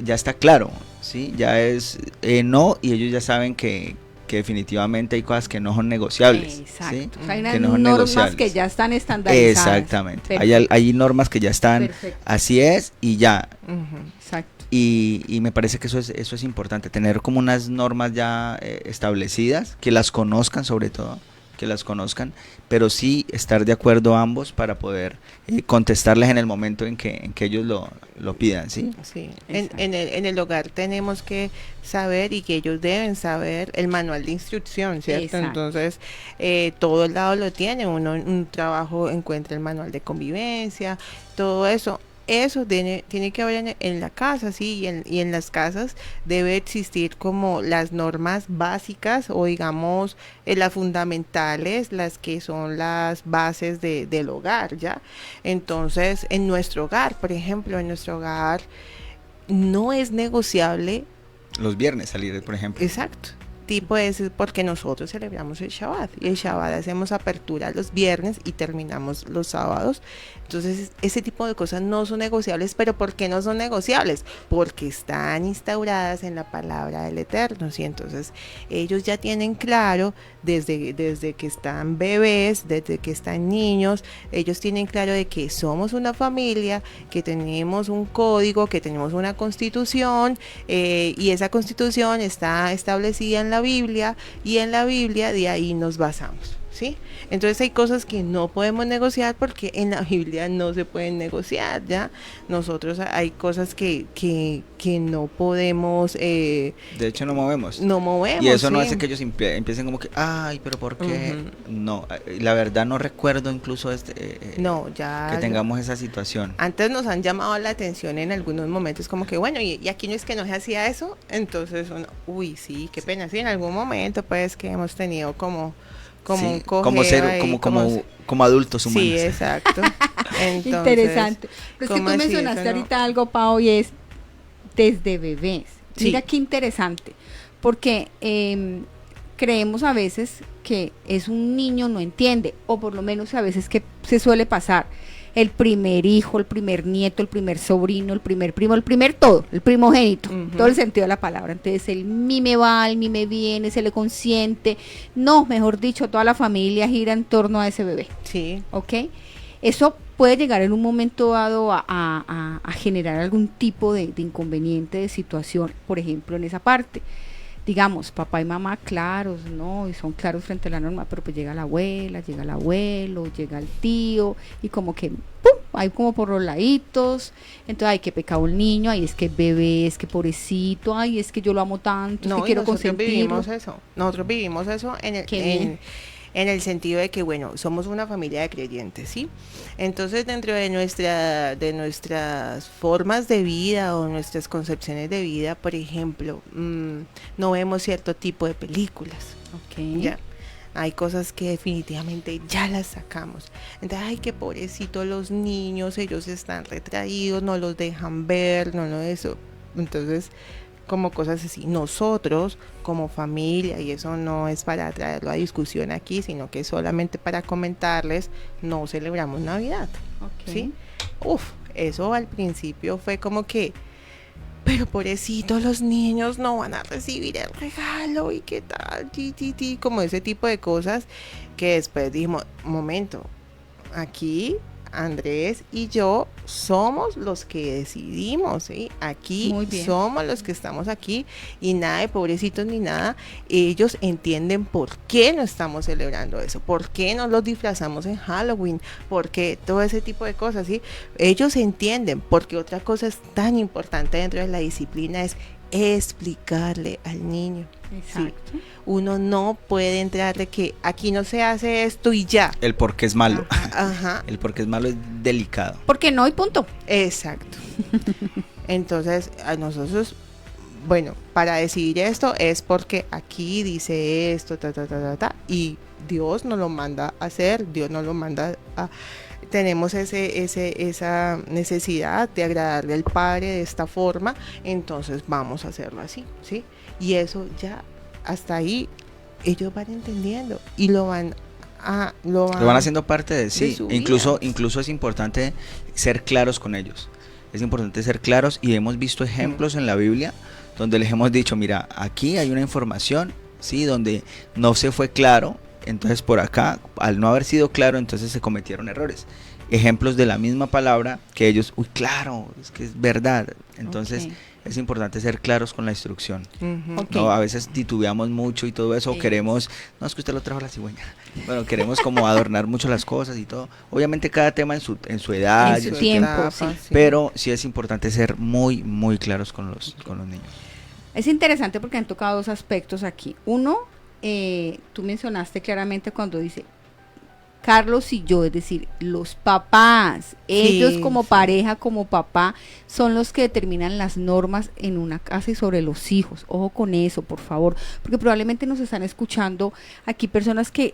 está claro, ¿sí? Ya es no, y ellos ya saben que definitivamente hay cosas que no son negociables. Exacto. ¿Sí? O sea, hay unas que no son normas negociables. que ya están estandarizadas. Exactamente. Hay normas que ya están, así es, y ya. Exacto. Y me parece que eso es importante, tener como unas normas ya establecidas, que las conozcan sobre todo, pero sí estar de acuerdo ambos para poder contestarles en el momento en que ellos lo pidan, ¿sí? Sí. En el hogar tenemos que saber y que ellos deben saber el manual de instrucción, ¿cierto? Exacto. Entonces, todo el lado lo tiene, uno en un trabajo encuentra el manual de convivencia, todo eso. Eso tiene que haber en la casa, sí, y en las casas debe existir como las normas básicas o digamos las fundamentales, las que son las bases del hogar, ¿ya? Entonces, en nuestro hogar, por ejemplo, no es negociable. Los viernes salir, por ejemplo. Exacto. Tipo es porque nosotros celebramos el Shabbat y el Shabbat hacemos apertura los viernes y terminamos los sábados. Entonces ese tipo de cosas no son negociables. ¿Pero por qué no son negociables? Porque están instauradas en la palabra del Eterno, ¿sí? Entonces ellos ya tienen claro desde que están bebés, desde que están niños, ellos tienen claro de que somos una familia, que tenemos un código, que tenemos una constitución, y esa constitución está establecida en la Biblia, y en la Biblia de ahí nos basamos. ¿sí? Entonces hay cosas que no podemos negociar porque en la Biblia no se pueden negociar, ¿ya? Nosotros hay cosas que no podemos... De hecho no movemos. No movemos, y eso no sí. hace que ellos empiecen como que, ay, pero ¿por qué? Ujú. No, la verdad no recuerdo incluso No, ya... que tengamos esa situación. Antes nos han llamado la atención en algunos momentos como que, bueno, y aquí no es que no se hacía eso, entonces uno, uy, sí, qué pena, sí, en algún momento pues que hemos tenido como Sí, un como ser, ahí, como adultos humanos. Sí, exacto. Entonces, Interesante. Pero es que ¿cómo tú así? mencionaste Eso no- ahorita algo, Pau, y es desde bebés. Sí. Mira qué interesante, porque creemos a veces que es un niño, no entiende, o por lo menos a veces que se suele pasar. El primer hijo, el primer nieto, el primer sobrino, el primer primo, el primer todo, el primogénito, Ujú. todo el sentido de la palabra. Entonces el mime va, el mime viene, se le consiente. No, mejor dicho, toda la familia gira en torno a ese bebé. Sí, ¿Ok? Eso puede llegar en un momento dado a generar algún tipo de inconveniente, de situación, por ejemplo, en esa parte. Digamos, papá y mamá claros, ¿no? Y son claros frente a la norma, pero pues llega la abuela, llega el abuelo, llega el tío, y como que, ¡pum!, hay como por los laditos, entonces, ay, qué pecado el niño, ay, es que bebé, es que pobrecito, ay, es que yo lo amo tanto, es no, que y quiero nosotros consentirlo. nosotros vivimos eso Qué bien. en el sentido de que, bueno, somos una familia de creyentes, ¿sí? Entonces, dentro de nuestras formas de vida o nuestras concepciones de vida, por ejemplo, no vemos cierto tipo de películas, Ok. ya. Hay cosas que definitivamente ya las sacamos. Entonces, ay, qué pobrecito los niños, ellos están retraídos, no los dejan ver, no eso. Entonces, como cosas así. Nosotros, como familia, y eso no es para traerlo a discusión aquí, sino que es solamente para comentarles, no celebramos Navidad, Ok. ¿sí? Uf, eso al principio fue como que, pero pobrecito, los niños no van a recibir el regalo, y qué tal, como ese tipo de cosas, que después dijimos, momento, aquí Andrés y yo somos los que decidimos, ¿sí? Aquí Muy bien. somos los que estamos aquí, y nada de pobrecitos ni nada. Ellos entienden por qué no estamos celebrando eso, por qué no los disfrazamos en Halloween, por qué todo ese tipo de cosas, ¿sí? Ellos entienden, porque otra cosa es tan importante dentro de la disciplina es explicarle al niño. Exacto. Uno no puede entrar de que aquí no se hace esto y ya. El por qué es malo. Ajá, El por qué es malo es delicado. Porque no, y punto. exacto. Entonces, a nosotros, bueno, para decidir esto es porque aquí dice esto, y Dios nos lo manda a hacer, Dios nos lo manda a... Tenemos esa necesidad de agradarle al Padre de esta forma, entonces vamos a hacerlo así, ¿sí? Y eso ya, hasta ahí, ellos van entendiendo y lo van haciendo parte de sí. su Incluso vida. es importante ser claros con ellos. Es importante ser claros, y hemos visto ejemplos en la Biblia donde les hemos dicho, mira, aquí hay una información, sí, donde no se fue claro, entonces por acá, al no haber sido claro, entonces se cometieron errores. Ejemplos de la misma palabra que ellos, uy, claro, es que es verdad. Entonces Ok. es importante ser claros con la instrucción. Ujú. Ok. No, a veces titubeamos mucho y todo eso, Sí. queremos, no, es que usted lo trajo a la cigüeña. Bueno, queremos como adornar mucho las cosas y todo. Obviamente cada tema en su edad, En su y tiempo, etapa, sí. pero sí es importante ser muy, muy claros con los niños. Es interesante porque han tocado dos aspectos aquí. Uno, tú mencionaste claramente cuando dice Carlos y yo, es decir, los papás, ellos como sí. pareja, como papá, son los que determinan las normas en una casa y sobre los hijos. Ojo con eso, por favor, porque probablemente nos están escuchando aquí personas que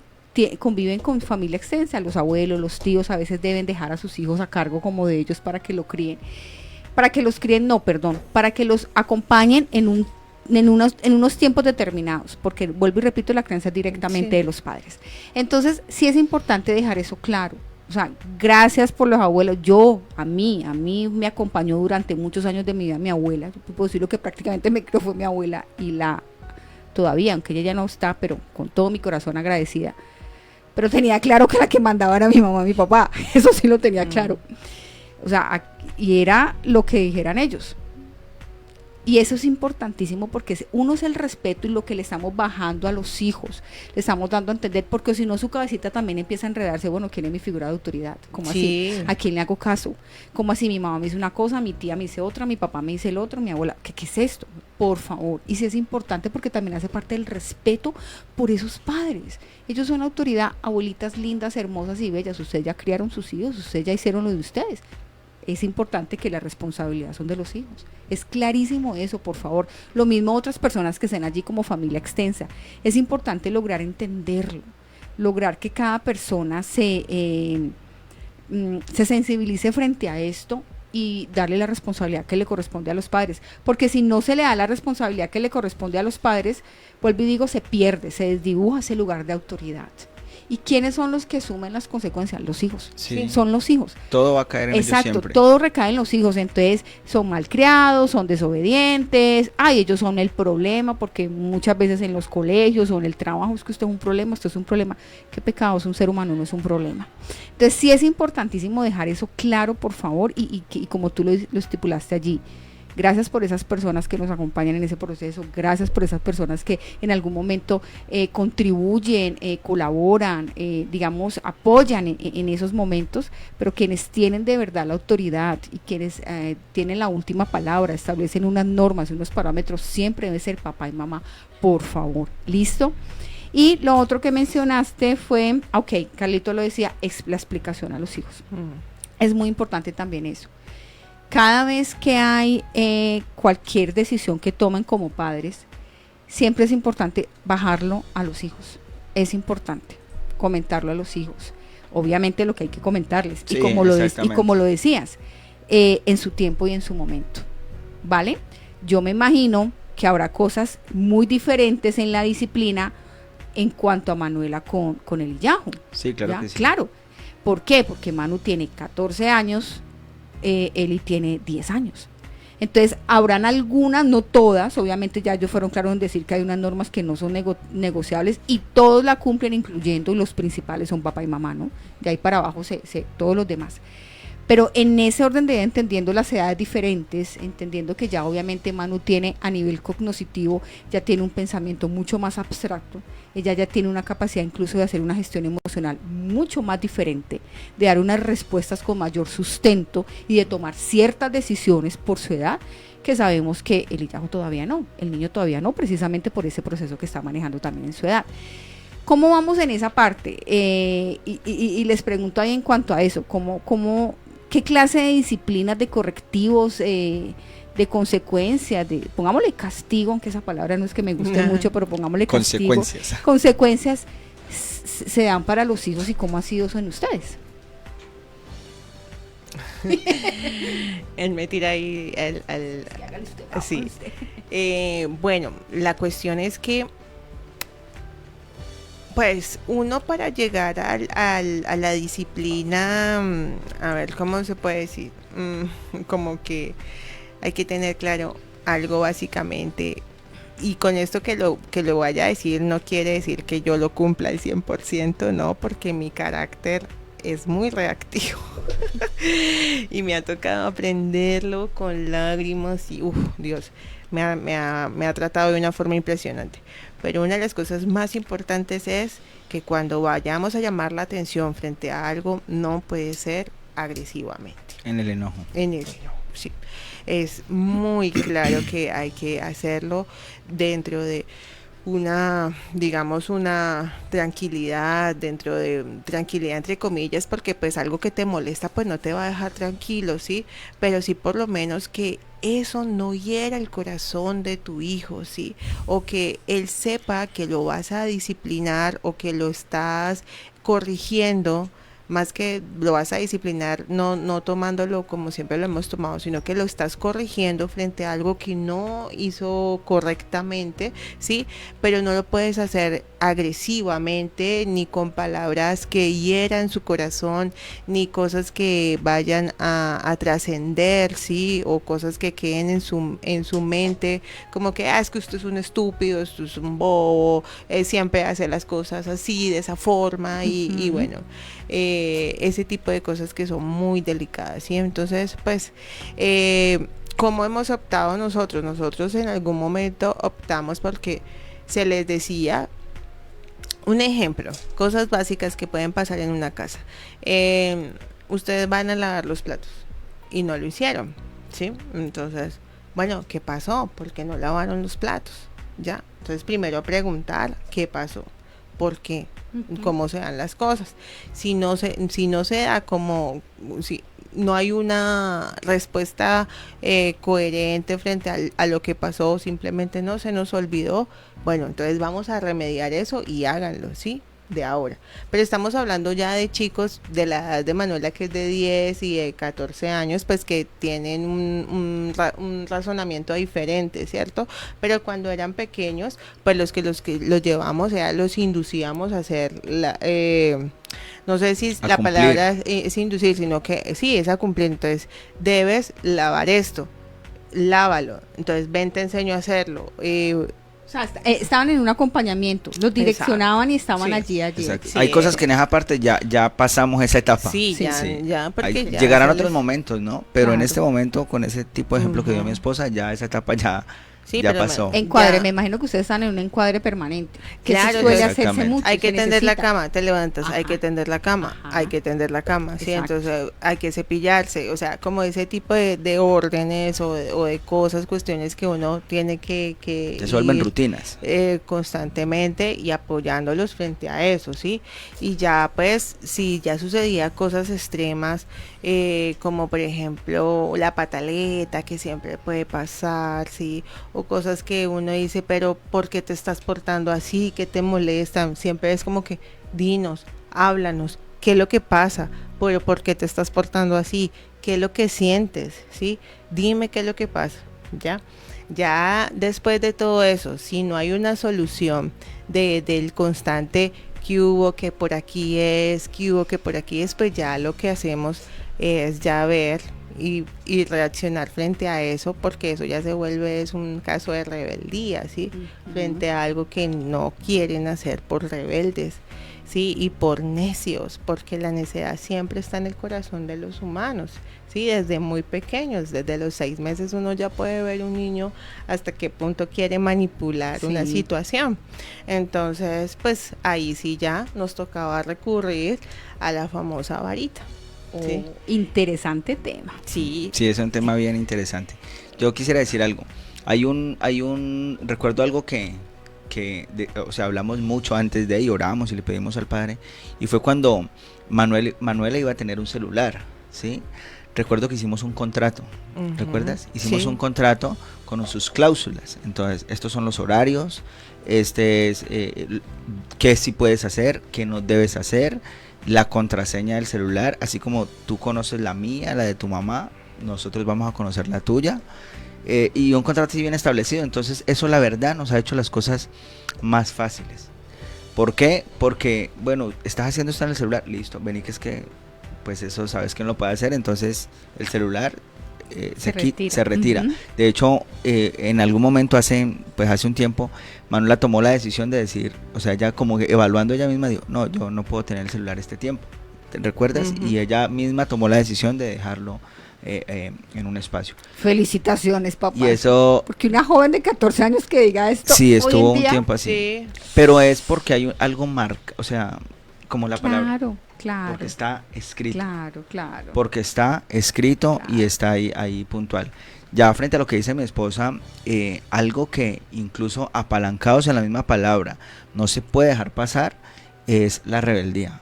conviven con familia extensa, los abuelos, los tíos, a veces deben dejar a sus hijos a cargo como de ellos para que lo críen. Para que los críen, no, perdón, para que los acompañen en unos tiempos determinados, porque vuelvo y repito, la crianza es directamente Sí. de los padres. Entonces, sí es importante dejar eso claro. O sea, gracias por los abuelos. A mí me acompañó durante muchos años de mi vida mi abuela. Yo puedo decir lo que prácticamente me crió fue mi abuela, y todavía, aunque ella ya no está, pero con todo mi corazón agradecida. Pero tenía claro que la que mandaba era mi mamá y mi papá. Eso sí lo tenía claro. O sea, y era lo que dijeran ellos. Y eso es importantísimo porque uno es el respeto y lo que le estamos bajando a los hijos, le estamos dando a entender, porque si no su cabecita también empieza a enredarse, bueno, ¿quién es mi figura de autoridad? ¿Cómo Sí. así? ¿A quién le hago caso? ¿Cómo así? Mi mamá me dice una cosa, mi tía me dice otra, mi papá me dice el otro, mi abuela, ¿qué es esto? Por favor. Y sí es importante porque también hace parte del respeto por esos padres. Ellos son autoridad, abuelitas lindas, hermosas y bellas. Ustedes ya criaron sus hijos, ustedes ya hicieron lo de ustedes. Es importante que la responsabilidad son de los hijos. Es clarísimo eso, por favor. Lo mismo otras personas que estén allí como familia extensa. Es importante lograr entenderlo, lograr que cada persona se sensibilice frente a esto y darle la responsabilidad que le corresponde a los padres. Porque si no se le da la responsabilidad que le corresponde a los padres, vuelvo y digo, se pierde, se desdibuja ese lugar de autoridad. ¿Y quiénes son los que asumen las consecuencias? Los hijos. Sí. Son los hijos. Todo va a caer en ellos Exacto, siempre. todo recae en los hijos. Entonces son malcriados, son desobedientes. Ay, ellos son el problema, porque muchas veces en los colegios o en el trabajo es que usted es un problema, esto es un problema. ¿Qué pecado? Es un ser humano, no es un problema. Entonces sí es importantísimo dejar eso claro, por favor, y como tú lo estipulaste allí. Gracias por esas personas que nos acompañan en ese proceso, gracias por esas personas que en algún momento contribuyen, colaboran, digamos, apoyan en esos momentos, pero quienes tienen de verdad la autoridad y quienes tienen la última palabra, establecen unas normas y unos parámetros, siempre debe ser papá y mamá, por favor. ¿Listo? Y lo otro que mencionaste fue, ok, Carlito lo decía, la explicación a los hijos. Es muy importante también eso. Cada vez que hay cualquier decisión que tomen como padres, siempre es importante bajarlo a los hijos. Es importante comentarlo a los hijos. Obviamente lo que hay que comentarles. Sí, y como lo decías, en su tiempo y en su momento. ¿Vale? Yo me imagino que habrá cosas muy diferentes en la disciplina en cuanto a Manuela con el Yahoo. Sí, claro ¿ya? que sí. Claro. ¿Por qué? Porque Manu tiene 14 años, Eli tiene 10 años. Entonces, habrán algunas, no todas, obviamente ya ellos fueron claros en decir que hay unas normas que no son negociables y todos la cumplen, incluyendo los principales son papá y mamá, ¿no? De ahí para abajo todos los demás. Pero en ese orden de entendiendo las edades diferentes, entendiendo que ya obviamente Manu tiene a nivel cognitivo, ya tiene un pensamiento mucho más abstracto, ella ya tiene una capacidad incluso de hacer una gestión emocional mucho más diferente, de dar unas respuestas con mayor sustento y de tomar ciertas decisiones por su edad, que sabemos que el hijo todavía no, el niño todavía no, precisamente por ese proceso que está manejando también en su edad. ¿Cómo vamos en esa parte? Y les pregunto ahí en cuanto a eso, ¿qué clase de disciplinas, de correctivos, de consecuencias, pongámosle castigo, aunque esa palabra no es que me guste mucho, pero pongámosle castigo, consecuencias se dan para los hijos y cómo ha sido eso en ustedes? Él me tira ahí sí. Bueno, la cuestión es que pues uno para llegar a la disciplina, a ver, ¿cómo se puede decir? Como que hay que tener claro algo básicamente, y con esto que lo vaya a decir no quiere decir que yo lo cumpla al 100%, no, porque mi carácter es muy reactivo y me ha tocado aprenderlo con lágrimas y Dios, me ha tratado de una forma impresionante. Pero una de las cosas más importantes es que cuando vayamos a llamar la atención frente a algo, no puede ser agresivamente. En el enojo. En el enojo, sí. Es muy claro que hay que hacerlo dentro de digamos, una tranquilidad, dentro de tranquilidad entre comillas, porque pues algo que te molesta pues no te va a dejar tranquilo, ¿sí? Pero sí por lo menos que eso no hiera el corazón de tu hijo, ¿sí? O que él sepa que lo vas a disciplinar o que lo estás corrigiendo, más que lo vas a disciplinar, no tomándolo como siempre lo hemos tomado, sino que lo estás corrigiendo frente a algo que no hizo correctamente, ¿sí? Pero no lo puedes hacer agresivamente, ni con palabras que hieran su corazón, ni cosas que vayan a trascender, ¿sí? O cosas que queden en su mente, como que, es que usted es un estúpido, usted es un bobo, siempre hace las cosas así, de esa forma, y bueno, ese tipo de cosas que son muy delicadas, ¿sí? Entonces, pues, ¿cómo hemos optado nosotros? Nosotros en algún momento optamos porque se les decía, un ejemplo, cosas básicas que pueden pasar en una casa. Ustedes van a lavar los platos y no lo hicieron, ¿sí? Entonces, bueno, ¿qué pasó? ¿Por qué no lavaron los platos? ¿Ya? Entonces, primero preguntar qué pasó, por qué, cómo se dan las cosas. Si no se da como, si no hay una respuesta coherente frente a lo que pasó, simplemente no se nos olvidó, bueno, entonces vamos a remediar eso y háganlo, ¿sí? De ahora. Pero estamos hablando ya de chicos de la edad de Manuela, que es de 10 y de 14 años, pues que tienen un razonamiento diferente, ¿cierto? Pero cuando eran pequeños, pues los que los llevamos, o sea, los inducíamos a hacer no sé si la cumplir. palabra es inducir, sino que sí, es a cumplir. Entonces, debes lavar esto, lávalo. Entonces, ven, te enseño a hacerlo. O sea, estaban en un acompañamiento, los direccionaban y estaban Sí. allí. Exacto. Sí. Hay cosas que en esa parte ya pasamos esa etapa. Sí, Sí, ya, porque ya Llegarán se otros les- momentos, ¿no? Pero en Claro. este momento, con ese tipo de ejemplo que dio mi Ujú. esposa, ya esa etapa ya Sí, ya pero pasó. Encuadre, Ya. me imagino que ustedes están en un encuadre permanente. Que Claro, eso suele hacerse exactamente. mucho. Hay que se tender la necesita. cama, te levantas, hay Ajá. que tender la cama, Ajá. hay que tender la cama, ¿sí? Exacto. Entonces hay que cepillarse, o sea, como ese tipo de órdenes o de cosas, cuestiones que uno tiene que Se vuelven ir, rutinas. constantemente y apoyándolos frente a eso, ¿sí? Y ya pues, si ya sucedía cosas extremas, como por ejemplo la pataleta que siempre puede pasar, ¿sí? O cosas que uno dice, pero ¿por qué te estás portando así? ¿Qué te molestan? Siempre es como que, dinos, háblanos, ¿qué es lo que pasa? Pero ¿por qué te estás portando así? ¿Qué es lo que sientes? ¿Sí? Dime qué es lo que pasa, ¿ya? Ya después de todo eso, si no hay una solución del constante que hubo, que por aquí es, que hubo, que por aquí es, pues ya lo que hacemos es ya ver y reaccionar frente a eso, porque eso ya se vuelve es un caso de rebeldía, ¿sí? Frente a algo que no quieren hacer por rebeldes, ¿sí? Y por necios, porque la necedad siempre está en el corazón de los humanos, ¿sí? Desde muy pequeños, desde los 6 meses uno ya puede ver un niño hasta qué punto quiere manipular una Sí. situación. Entonces, pues ahí sí ya nos tocaba recurrir a la famosa varita. Sí. Interesante tema. Sí, Sí, es un tema bien interesante. Yo quisiera decir algo. Recuerdo algo o sea, hablamos mucho antes de y oramos y le pedimos al Padre. Y fue cuando Manuela iba a tener un celular, ¿sí? Recuerdo que hicimos un contrato, Ujú. ¿recuerdas? Hicimos Sí. un contrato con sus cláusulas. Entonces, estos son los horarios, qué sí puedes hacer, qué no debes hacer, la contraseña del celular, así como tú conoces la mía, la de tu mamá, nosotros vamos a conocer la tuya, y un contrato así bien establecido. Entonces eso la verdad nos ha hecho las cosas más fáciles. ¿Por qué? Porque, bueno, estás haciendo esto en el celular, listo, vení, que es que pues eso sabes que no lo puede hacer, entonces el celular se retira. Ujú. De hecho, en algún momento hace un tiempo, Manuela tomó la decisión de decir, o sea, ella como que evaluando ella misma, dijo, no, yo no puedo tener el celular este tiempo, ¿te recuerdas? Ujú. Y ella misma tomó la decisión de dejarlo en un espacio. Felicitaciones, papá. Y eso, Porque una joven de 14 años que diga esto. sí, hoy estuvo en un día, tiempo así. Sí. Pero es porque hay algo marca, o sea, como la palabra, Claro, porque está escrito. claro. Porque está escrito y Claro. está ahí puntual. Ya frente a lo que dice mi esposa, algo que incluso apalancados en la misma palabra no se puede dejar pasar es la rebeldía.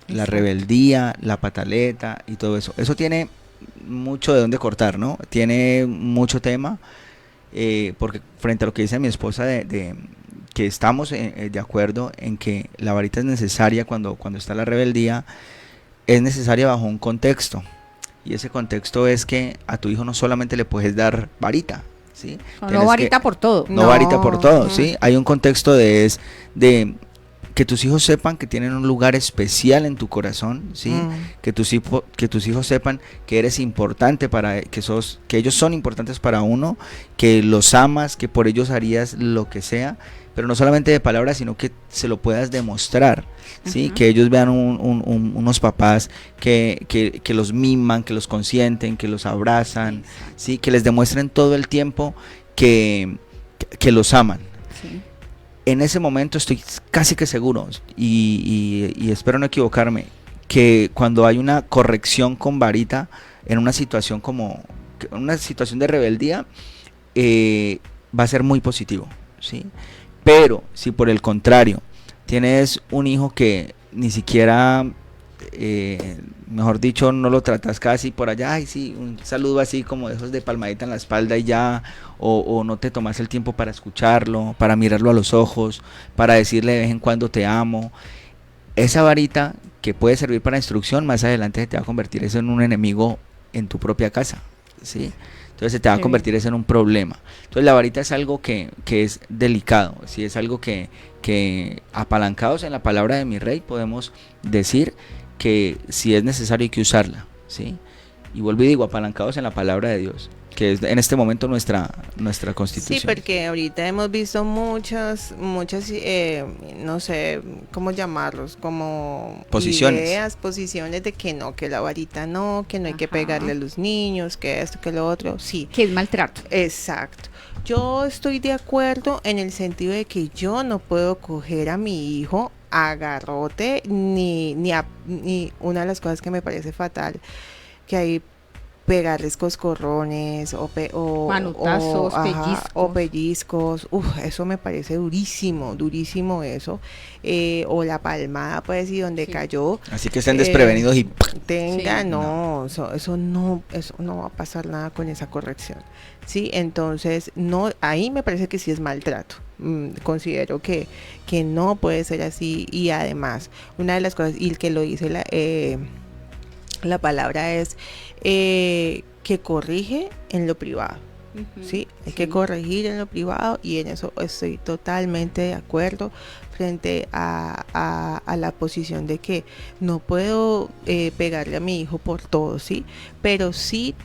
La Exacto. rebeldía, la pataleta y todo eso. Eso tiene mucho de dónde cortar, ¿no? Tiene mucho tema, porque frente a lo que dice mi esposa de que estamos de acuerdo en que la varita es necesaria cuando está la rebeldía, es necesaria bajo un contexto. Y ese contexto es que a tu hijo no solamente le puedes dar varita, ¿sí? No Tienes varita por todo. no No, varita por todo, ujú. ¿sí? Hay un contexto de que tus hijos sepan que tienen un lugar especial en tu corazón, ¿sí? Que tus hijos sepan que eres importante que ellos son importantes para uno, que los amas, que por ellos harías lo que sea, pero no solamente de palabras, sino que se lo puedas demostrar, ¿sí? Que ellos vean unos papás que los miman, que los consienten, que los abrazan, ¿sí? Que les demuestren todo el tiempo que los aman. Sí. En ese momento estoy casi que seguro, y espero no equivocarme, que cuando hay una corrección con varita en una situación de rebeldía, va a ser muy positivo, ¿sí? Pero si por el contrario tienes un hijo que ni siquiera, mejor dicho, no lo tratas casi por allá, ay sí, un saludo así como de esos de palmadita en la espalda y ya, o no te tomas el tiempo para escucharlo, para mirarlo a los ojos, para decirle de vez en cuando te amo, esa varita que puede servir para instrucción, más adelante se te va a convertir eso en un enemigo en tu propia casa, ¿sí? Entonces se te va a convertir eso en un problema. Entonces la varita es algo que es delicado, ¿sí? Es algo que apalancados en la palabra de mi rey podemos decir que si es necesario hay que usarla, ¿sí? Y vuelvo y digo, apalancados en la palabra de Dios, que es en este momento nuestra constitución. Sí, porque ahorita hemos visto muchas, no sé cómo llamarlos, como posiciones de que no, que la varita no, que no hay que pegarle a los niños, que esto, que lo otro, sí. Que es maltrato. Exacto. Yo estoy de acuerdo en el sentido de que yo no puedo coger a mi hijo a garrote, ni una de las cosas que me parece fatal, que hay pegarles coscorrones o manotazos, o pellizcos. Eso me parece durísimo eso, o la palmada pues y donde cayó, así que estén desprevenidos y tenga, eso no va a pasar nada con esa corrección, sí. Entonces no, ahí me parece que sí es maltrato. Considero que no puede ser así. Y además una de las cosas, y el que lo dice la palabra es que corrige en lo privado. ¿Sí? Hay que corregir en lo privado, y en eso estoy totalmente de acuerdo frente a la posición de que no puedo pegarle a mi hijo por todo, ¿sí? Pero sí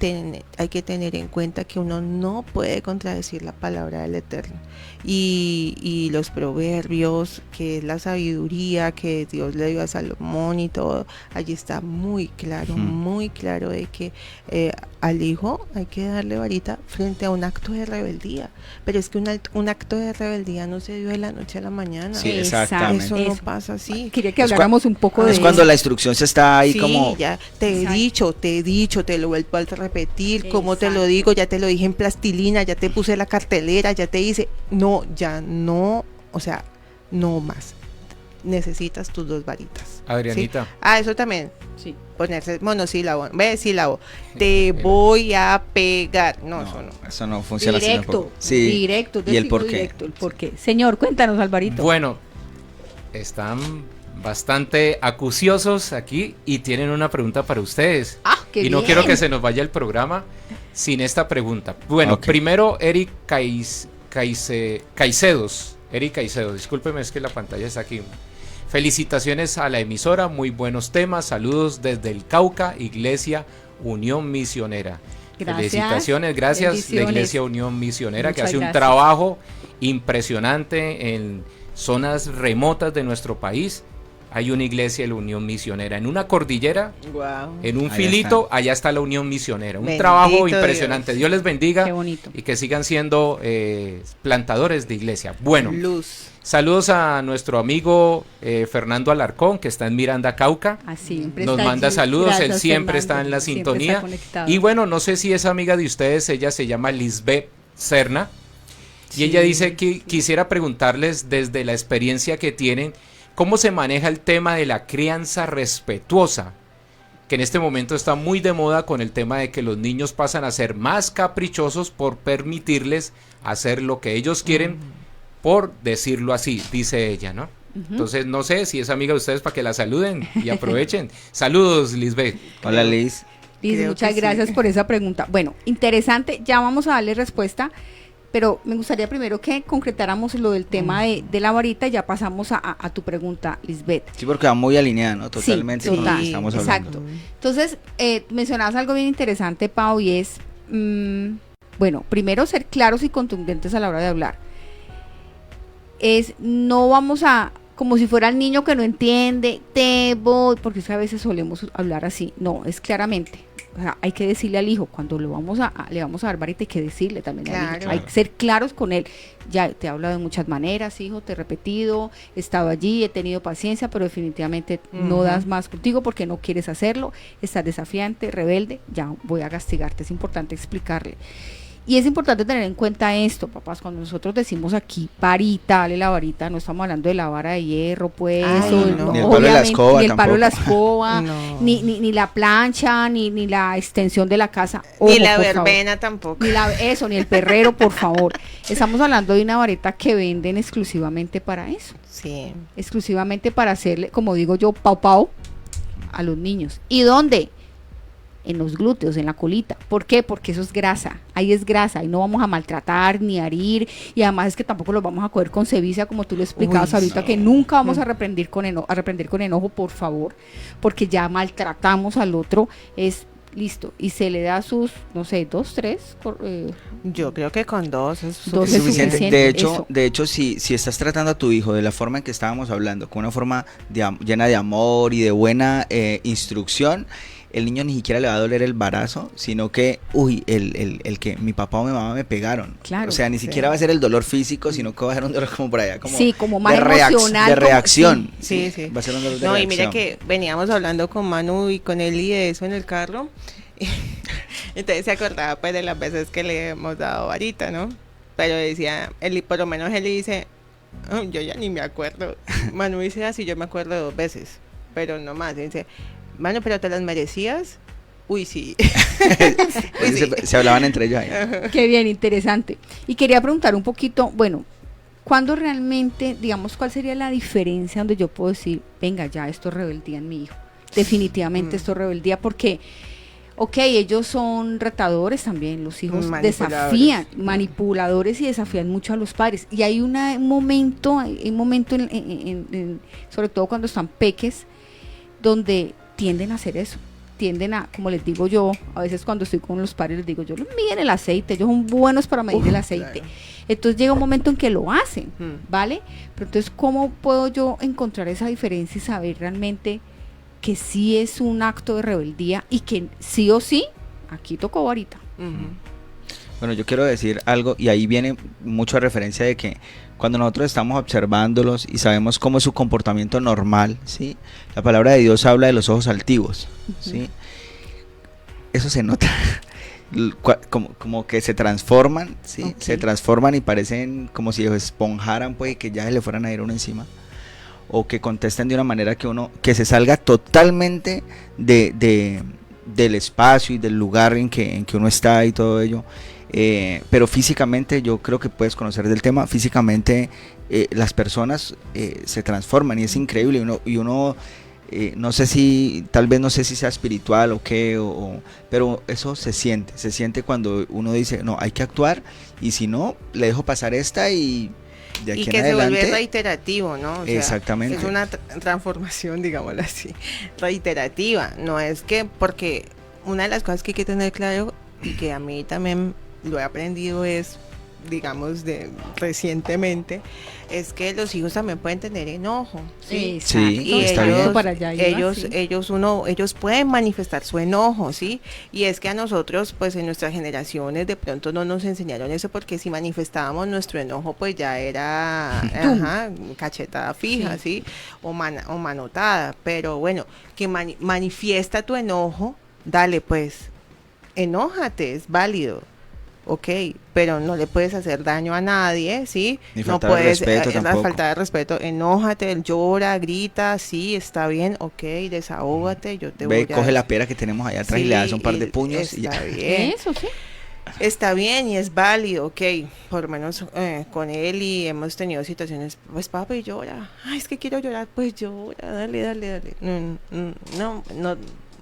hay que tener en cuenta que uno no puede contradecir la palabra del Eterno y los proverbios, que es la sabiduría que Dios le dio a Salomón y todo. Allí está muy claro de que al hijo hay que darle varita frente a un acto de rebeldía, pero es que un acto de rebeldía no se dio de la noche a la mañana. Sí, exactamente. Eso no pasa así. Quería que habláramos un poco de es cuando la instrucción se está ahí, sí, como ya te he dicho, te lo vuelvo a repetir, como te lo digo, ya te lo dije en plastilina, ya te puse la cartelera, ya te hice, o sea, no más. Necesitas tus 2 varitas. Adrianita. ¿Sí? Eso también. Sí. Ponerse monosílabo, sílabo. Te voy a pegar. Eso no funciona directo, así. Sí. Directo. ¿Y el por qué? Directo, el por qué. Señor, cuéntanos, Alvarito. Bueno, están bastante acuciosos aquí y tienen una pregunta para ustedes. Qué no bien. quiero que se nos vaya el programa sin esta pregunta. Bueno, primero Eric Caicedos, discúlpeme, es que la pantalla está aquí. Felicitaciones a la emisora, muy buenos temas, saludos desde el Cauca, Iglesia Unión Misionera. Gracias. Felicitaciones, gracias. Bendiciones. La Iglesia Unión Misionera, Muchas que hace un gracias. trabajo impresionante en zonas remotas de nuestro país. Hay una iglesia de la Unión Misionera en una cordillera, en un filito, allá está la Unión Misionera. Un trabajo impresionante. Dios les bendiga. Qué bonito. Y que sigan siendo plantadores de iglesia. Bueno, Luz. saludos a nuestro amigo Fernando Alarcón, que está en Miranda, Cauca. Siempre Nos está manda allí. saludos, Gracias, él siempre Fernando. está en la Siempre sintonía. está conectado. Y bueno, no sé si es amiga de ustedes, ella se llama Lisbeth Serna. Y ella dice que quisiera preguntarles desde la experiencia que tienen, ¿cómo se maneja el tema de la crianza respetuosa? Que en este momento está muy de moda con el tema de que los niños pasan a ser más caprichosos por permitirles hacer lo que ellos quieren, por decirlo así, dice ella, ¿no? Entonces no sé si es amiga de ustedes para que la saluden y aprovechen. Saludos, Lisbeth. Hola, Liz. Liz, Creo muchas que gracias sí. por esa pregunta. Bueno, interesante, ya vamos a darle respuesta. pero me gustaría primero que concretáramos lo del tema de la varita, y ya pasamos a tu pregunta, Lisbeth. Sí, porque va muy alineada, ¿no? Totalmente Sí, con lo total, que estamos exacto. hablando. Entonces, mencionabas algo bien interesante, Pau, y es, bueno, primero ser claros y contundentes a la hora de hablar. No vamos a, como si fuera el niño que no entiende, te voy, porque es que a veces solemos hablar así. No, es claramente. O sea, hay que decirle al hijo, cuando le vamos a dar varita, hay que decirle también al hijo. Hay que ser claros con él. Ya te he hablado de muchas maneras, hijo, te he repetido, he estado allí, he tenido paciencia, pero definitivamente no das más contigo porque no quieres hacerlo, estás desafiante, rebelde, ya voy a castigarte. Es importante explicarle. Y es importante tener en cuenta esto, papás, cuando nosotros decimos aquí varita, dale la varita, no estamos hablando de la vara de hierro, pues, ni el palo de la escoba, ni el palo de la tampoco. escoba, No. ni la plancha, ni la extensión de la casa. Ni Ojo, la por favor. verbena tampoco. Ni el perrero, por favor. Estamos hablando de una varita que venden exclusivamente para eso, Sí. exclusivamente para hacerle, como digo yo, pau pau a los niños. ¿Y dónde? En los glúteos, en la colita. ¿Por qué? Porque eso es grasa, ahí es grasa, y no vamos a maltratar ni a herir, y además es que tampoco los vamos a coger con sevicia, como tú lo explicabas Uy, ahorita, no. que nunca vamos a reprender con enojo, por favor, porque ya maltratamos al otro, es listo, y se le da sus, no sé, 2, 3, Yo creo que con 2 es Dos Es es suficiente. suficiente. suficiente, De hecho, si estás tratando a tu hijo de la forma en que estábamos hablando, con una forma llena de amor y de buena instrucción, el niño ni siquiera le va a doler el barazo, sino que, el que mi papá o mi mamá me pegaron. Claro, o sea, ni sí. siquiera va a ser el dolor físico, sino que va a ser un dolor como por allá, como, sí, como más de emocional, de como- reacción. Sí, sí. Va a ser un dolor de No, y reacción. mira que veníamos hablando con Manu y con Eli de eso en el carro. Entonces se acordaba pues de las veces que le hemos dado varita, ¿no? Pero decía, Eli, por lo menos Eli dice, "Oh, yo ya ni me acuerdo". Manu dice, así yo me acuerdo 2 veces, pero no más. Dice, Manu, ¿pero te las merecías? Uy, sí. Uy, sí. Se hablaban entre ellos ahí. Qué bien, interesante. Y quería preguntar un poquito, bueno, ¿cuándo realmente, digamos, cuál sería la diferencia donde yo puedo decir, venga, ya esto es rebeldía en mi hijo? Definitivamente esto es rebeldía porque, ok, ellos son retadores también, los hijos desafían, manipuladores y desafían mucho a los padres. Y hay un momento, sobre todo cuando están peques, donde tienden a hacer eso. Tienden a, como les digo yo, a veces cuando estoy con los padres les digo, yo, miden el aceite, ellos son buenos para medir el aceite. Claro. Entonces llega un momento en que lo hacen, Mm. ¿vale? Pero entonces, ¿cómo puedo yo encontrar esa diferencia y saber realmente que sí es un acto de rebeldía y que sí o sí, aquí tocó varita? Ujú. Bueno, yo quiero decir algo, y ahí viene mucho a referencia de que cuando nosotros estamos observándolos y sabemos cómo es su comportamiento normal, ¿sí? La palabra de Dios habla de los ojos altivos, ¿sí? Eso se nota. Como que se transforman, ¿sí? Ok. Se transforman y parecen como si esponjaran, pues, y que ya se le fueran a ir uno encima. O que contesten de una manera que se salga totalmente del espacio y del lugar en que uno está y todo ello. Pero físicamente yo creo que puedes conocer del tema. Físicamente las personas se transforman y es increíble. Y uno no sé si sea espiritual o qué, pero eso se siente cuando uno dice, no, hay que actuar, y si no, le dejo pasar esta y de aquí Y en que se adelante. vuelve reiterativo, ¿no? O sea, Exactamente. es una transformación, digámoslo así, reiterativa. No es que, porque una de las cosas que hay que tener claro, y que a mí también lo he aprendido es, digamos, recientemente, es que los hijos también pueden tener enojo, ¿sí? Exacto, Sí, está exacto, bien. para allá iba, sí. ellos pueden manifestar su enojo, ¿sí? Y es que a nosotros, pues en nuestras generaciones de pronto no nos enseñaron eso, porque si manifestábamos nuestro enojo, pues ya era cachetada fija, ¿sí? O manotada. Pero bueno, que manifiesta tu enojo, dale pues, enójate, es válido. Ok, pero no le puedes hacer daño a nadie, ¿sí? Ni No faltar de puedes, respeto es la tampoco. falta de respeto, enójate, llora, grita, sí, está bien, ok, desahógate, yo te voy Ve, a... coge la pera que tenemos allá atrás y le das un par de y puños y ya. está bien, Eso sí. está bien y es válido, ok, por lo menos con él y hemos tenido situaciones, pues papi llora, ay, es que quiero llorar, pues llora, dale. No,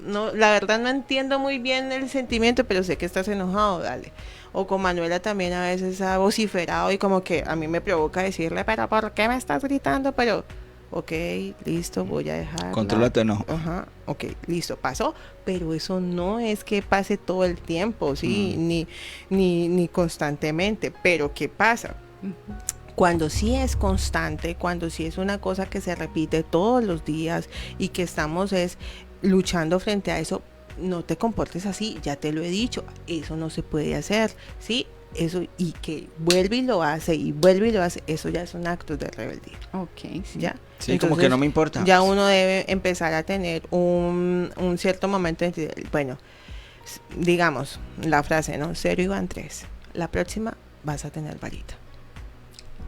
no, la verdad no entiendo muy bien el sentimiento, pero sé que estás enojado, dale. O con Manuela también a veces ha vociferado y como que a mí me provoca decirle, pero ¿por qué me estás gritando? Pero, ok, listo, voy a dejar. Controla tu enojo. Ajá, ok, listo, pasó. Pero eso no es que pase todo el tiempo, ¿sí? Ni constantemente. Pero ¿qué pasa? Cuando sí es constante, cuando sí es una cosa que se repite todos los días y que estamos luchando frente a eso, no te comportes así, ya te lo he dicho, eso no se puede hacer, ¿sí? Eso, y que vuelve y lo hace, y vuelve y lo hace, eso ya es un acto de rebeldía. Ok, sí. ¿Ya? Sí, como que no me importa. Ya uno debe empezar a tener un cierto momento de, bueno, digamos, la frase, ¿no? 0 y van 3. La próxima vas a tener varita.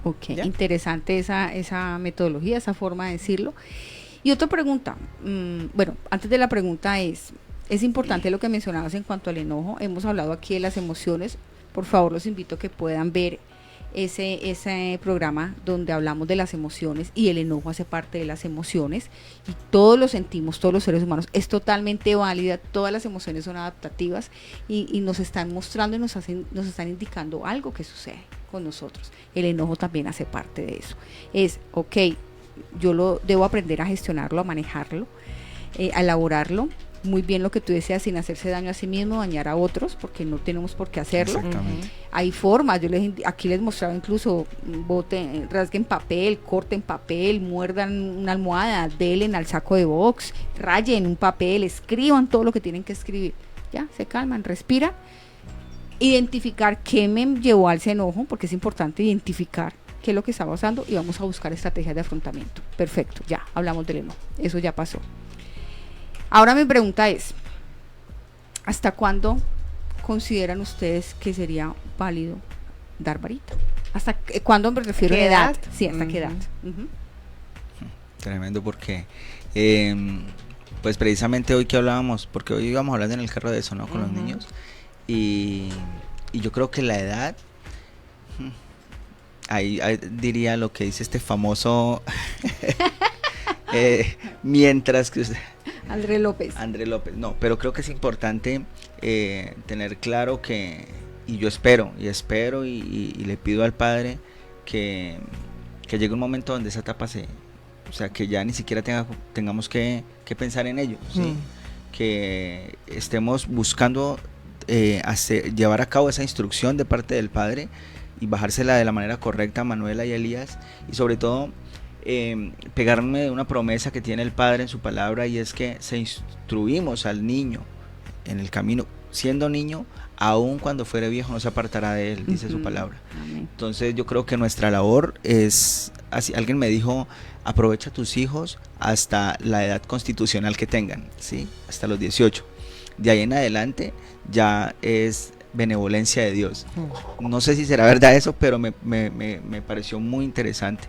Ok, ¿Ya? interesante esa metodología, esa forma de decirlo. Y otra pregunta, bueno, antes de la pregunta es importante lo que mencionabas en cuanto al enojo. Hemos hablado aquí de las emociones. Por favor, los invito a que puedan ver ese programa donde hablamos de las emociones, y el enojo hace parte de las emociones y todos lo sentimos, todos los seres humanos. Es totalmente válida, todas las emociones son adaptativas y nos están mostrando y nos están indicando algo que sucede con nosotros. El enojo también hace parte de eso. Es, ok, yo lo debo aprender a gestionarlo, a manejarlo, a elaborarlo. Muy bien lo que tú decías, sin hacerse daño a sí mismo, dañar a otros, porque no tenemos por qué hacerlo. Exactamente. Hay formas, aquí les mostraba incluso, rasguen papel, corten papel, muerdan una almohada, delen al saco de box, rayen un papel, escriban todo lo que tienen que escribir. Ya, se calman, respiran. Identificar qué me llevó a ese enojo, porque es importante identificar qué es lo que está pasando y vamos a buscar estrategias de afrontamiento. Perfecto, ya hablamos del enojo, eso ya pasó. Ahora mi pregunta es, ¿hasta cuándo consideran ustedes que sería válido dar varita? ¿Hasta cuándo me refiero a ¿Qué edad? edad? Sí, ¿hasta qué edad? Tremendo, porque pues precisamente hoy que hablábamos, porque hoy íbamos hablando en el carro de eso, ¿no? Con los niños, y yo creo que la edad, ahí diría lo que dice este famoso mientras que usted... André López. No, pero creo que es importante tener claro que, y yo espero y le pido al Padre que llegue un momento donde esa etapa o sea, que ya ni siquiera tengamos que pensar en ello, ¿sí? Que estemos buscando llevar a cabo esa instrucción de parte del Padre y bajársela de la manera correcta a Manuela y a Elías, y sobre todo pegarme de una promesa que tiene el Padre en su palabra, y es que se instruimos al niño en el camino, siendo niño, aun cuando fuere viejo no se apartará de él, dice su palabra. Amén. Entonces yo creo que nuestra labor es, así, alguien me dijo, aprovecha a tus hijos hasta la edad constitucional que tengan, ¿sí? Hasta los 18. De ahí en adelante ya es benevolencia de Dios. No sé si será verdad eso, pero me pareció muy interesante.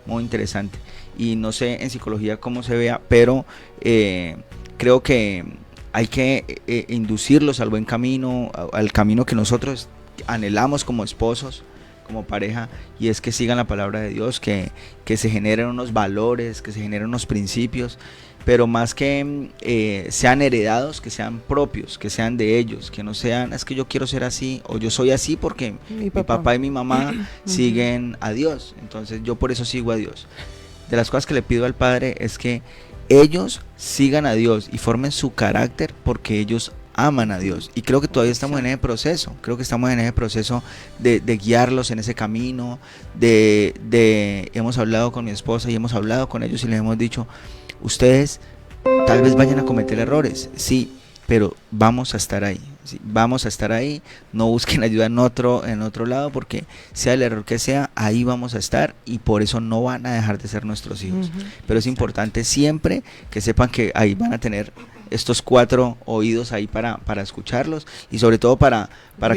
Muy interesante, y no sé en psicología cómo se vea, pero creo que hay que inducirlos al buen camino, al camino que nosotros anhelamos como esposos, como pareja, y es que sigan la palabra de Dios, que se generen unos valores, que se generen unos principios, pero más que sean heredados, que sean propios, que sean de ellos, que no sean, es que yo quiero ser así, o yo soy así porque mi papá y mi mamá siguen a Dios, entonces yo por eso sigo a Dios. De las cosas que le pido al Padre es que ellos sigan a Dios y formen su carácter porque ellos aman a Dios, y creo que todavía estamos en ese proceso, de guiarlos en ese camino, hemos hablado con mi esposa y hemos hablado con ellos y les hemos dicho, ustedes tal vez vayan a cometer errores, sí, pero vamos a estar ahí, ¿sí? Vamos a estar ahí, no busquen ayuda en otro lado, porque sea el error que sea, ahí vamos a estar, y por eso no van a dejar de ser nuestros hijos. Pero es importante siempre que sepan que ahí van a tener estos 4 oídos ahí para escucharlos, y sobre todo para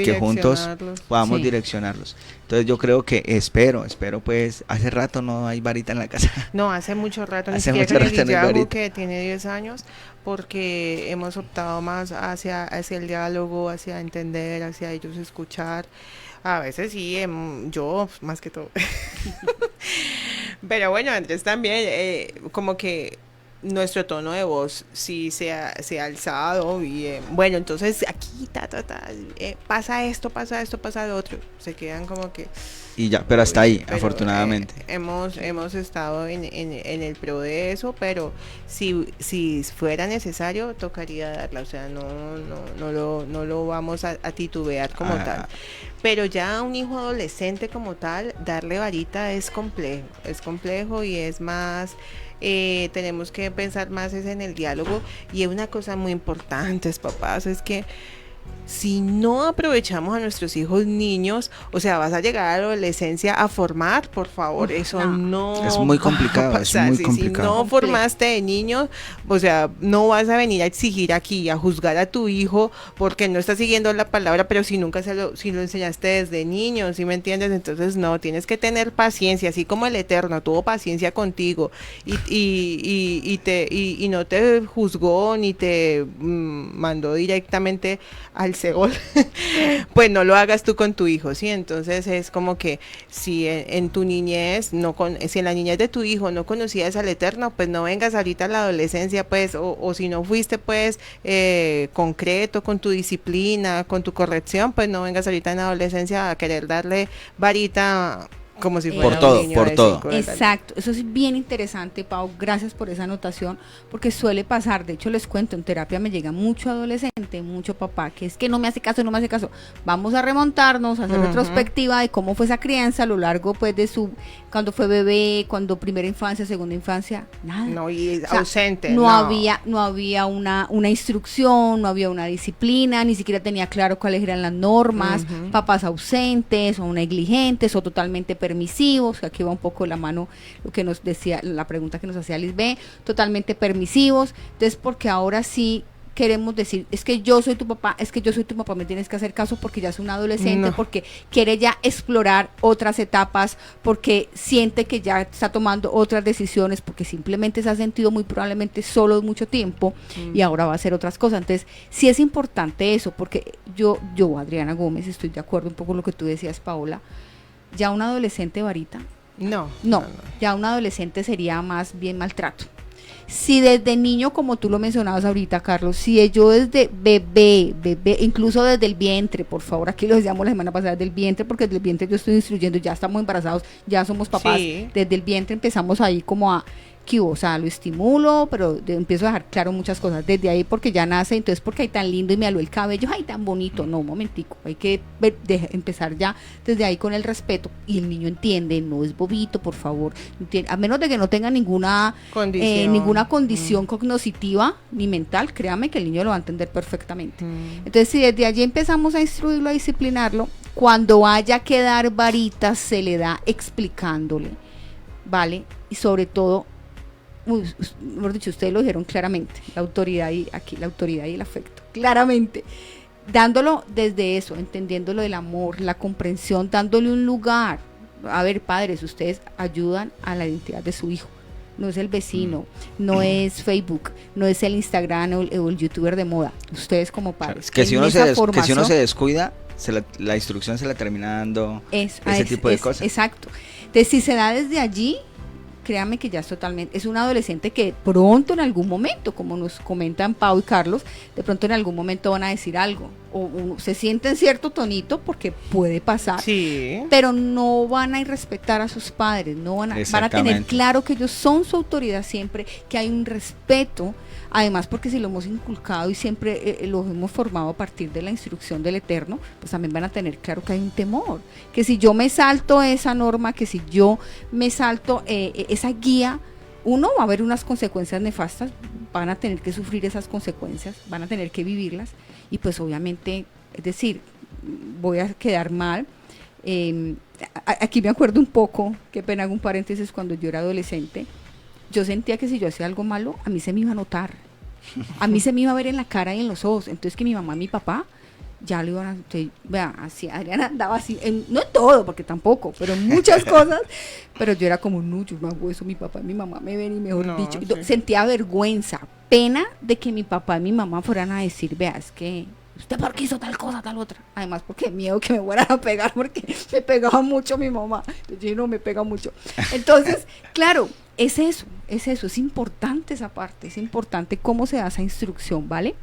que juntos podamos direccionarlos. Entonces yo creo que espero pues, hace rato no hay varita en la casa. No, hace mucho rato, ni Hace siquiera mucho con rato no hay Guillermo, varita. que tiene 10 años, porque hemos optado más hacia el diálogo, hacia entender, hacia ellos escuchar. A veces sí, yo más que todo. Pero bueno, Andrés también, como que nuestro tono de voz sí se ha alzado y bueno, entonces aquí pasa esto, pasa lo otro, se quedan como que... Y ya, pero hasta ahí, pero, afortunadamente. Hemos estado en el pro de eso, pero si fuera necesario tocaría darla, o sea, no lo vamos a titubear como tal. Pero ya a un hijo adolescente como tal, darle varita es complejo y es más... tenemos que pensar más es en el diálogo, y una cosa muy importante, papás, es que si no aprovechamos a nuestros hijos niños, o sea, vas a llegar a la adolescencia a formar, por favor, eso no es muy complicado, es muy complicado. Si no formaste de niños, o sea, no vas a venir a exigir aquí, a juzgar a tu hijo porque no está siguiendo la palabra, pero si nunca si lo enseñaste desde niño, ¿sí me entiendes? Entonces no, tienes que tener paciencia, así como el Eterno tuvo paciencia contigo y no te juzgó ni te mandó directamente al Seol, pues no lo hagas tú con tu hijo, ¿sí? Entonces es como que si en tu niñez, si en la niñez de tu hijo no conocías al Eterno, pues no vengas ahorita a la adolescencia, pues, o si no fuiste, pues, concreto con tu disciplina, con tu corrección, pues no vengas ahorita en la adolescencia a querer darle varita como si fuera un niño de 5 años. Exacto, eso es bien interesante, Pau, gracias por esa anotación, porque suele pasar, de hecho les cuento, en terapia me llega mucho adolescente, mucho papá, que es que no me hace caso, vamos a remontarnos, a hacer retrospectiva de cómo fue esa crianza a lo largo, pues, de cuando fue bebé, cuando primera infancia, segunda infancia, nada. No, y ausente. No había una instrucción, no había una disciplina, ni siquiera tenía claro cuáles eran las normas, papás ausentes, o negligentes, o totalmente permisivos, que aquí va un poco la mano lo que nos decía, la pregunta que nos hacía Lisbeth, totalmente permisivos. Entonces, porque ahora sí queremos decir, es que yo soy tu papá, me tienes que hacer caso porque ya es un adolescente, porque quiere ya explorar otras etapas, porque siente que ya está tomando otras decisiones, porque simplemente se ha sentido muy probablemente solo mucho tiempo y ahora va a hacer otras cosas. Entonces, sí es importante eso, porque yo, Adriana Gómez, estoy de acuerdo un poco con lo que tú decías, Paola. Ya un adolescente varita, no, ya un adolescente sería más bien maltrato. Si desde niño, como tú lo mencionabas ahorita, Carlos, si yo desde bebé, incluso desde el vientre, por favor, aquí lo decíamos la semana pasada, desde el vientre, porque desde el vientre yo estoy instruyendo, ya estamos embarazados, ya somos papás, desde el vientre empezamos ahí como a... o sea, lo estimulo, pero empiezo a dejar claro muchas cosas desde ahí, porque ya nace, entonces porque hay tan lindo y me aló el cabello, ay, tan bonito, no, un momentico, hay que empezar ya desde ahí con el respeto, y el niño entiende, no es bobito, por favor, a menos de que no tenga ninguna condición cognitiva ni mental, créame que el niño lo va a entender perfectamente. Entonces, si desde allí empezamos a instruirlo, a disciplinarlo, cuando haya que dar varitas, se le da explicándole, ¿vale? Y sobre todo, mejor dicho, ustedes lo dijeron claramente, la autoridad y el afecto, claramente, dándolo desde eso, entendiéndolo del amor, la comprensión, dándole un lugar. A ver, padres, ustedes ayudan a la identidad de su hijo, no es el vecino, no es Facebook, no es el Instagram o el youtuber de moda, ustedes como padres. Que si uno se descuida, la instrucción se la termina dando ese tipo de cosas. Exacto. Entonces, si se da desde allí, créame que ya es un adolescente que pronto en algún momento, como nos comentan Pau y Carlos, de pronto en algún momento van a decir algo, o se sienten cierto tonito, porque puede pasar, pero no van a irrespetar a sus padres, van a tener claro que ellos son su autoridad siempre, que hay un respeto, además porque si lo hemos inculcado y siempre lo hemos formado a partir de la instrucción del Eterno, pues también van a tener claro que hay un temor, que si yo me salto esa norma, que si yo me salto esa guía, va a haber unas consecuencias nefastas, van a tener que sufrir esas consecuencias, van a tener que vivirlas, y pues obviamente, es decir, voy a quedar mal. Aquí me acuerdo un poco, qué pena, hago un paréntesis, cuando yo era adolescente, yo sentía que si yo hacía algo malo, a mí se me iba a notar, a mí se me iba a ver en la cara y en los ojos, entonces que mi mamá y mi papá ya lo iban a... Vea, así, Adriana andaba así, no en todo, porque tampoco, pero en muchas cosas, pero yo era como, no, yo no hago eso, mi papá y mi mamá me ven, y mejor dicho, sentía vergüenza, pena de que mi papá y mi mamá fueran a decir, vea, es que ¿usted por qué hizo tal cosa, tal otra? Además, porque miedo que me fueran a pegar, porque me pegaba mucho mi mamá. Entonces, yo no me pega mucho. Entonces, claro, es eso, es importante esa parte, es importante cómo se da esa instrucción, ¿vale?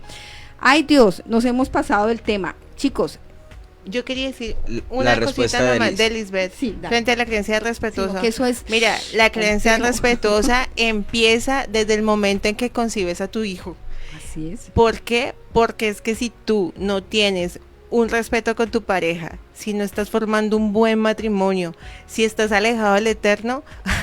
Ay Dios, nos hemos pasado del tema. Chicos, yo quería decir La una respuesta cosita de nomás Liz. de Lisbeth Sí, dale. frente a la creencia sí, respetuosa. no, que eso es... Mira, la creencia complejo. respetuosa empieza desde el momento en que concibes a tu hijo. Así es. ¿Por qué? Porque es que si tú no tienes un respeto con tu pareja, si no estás formando un buen matrimonio, si estás alejado del eterno,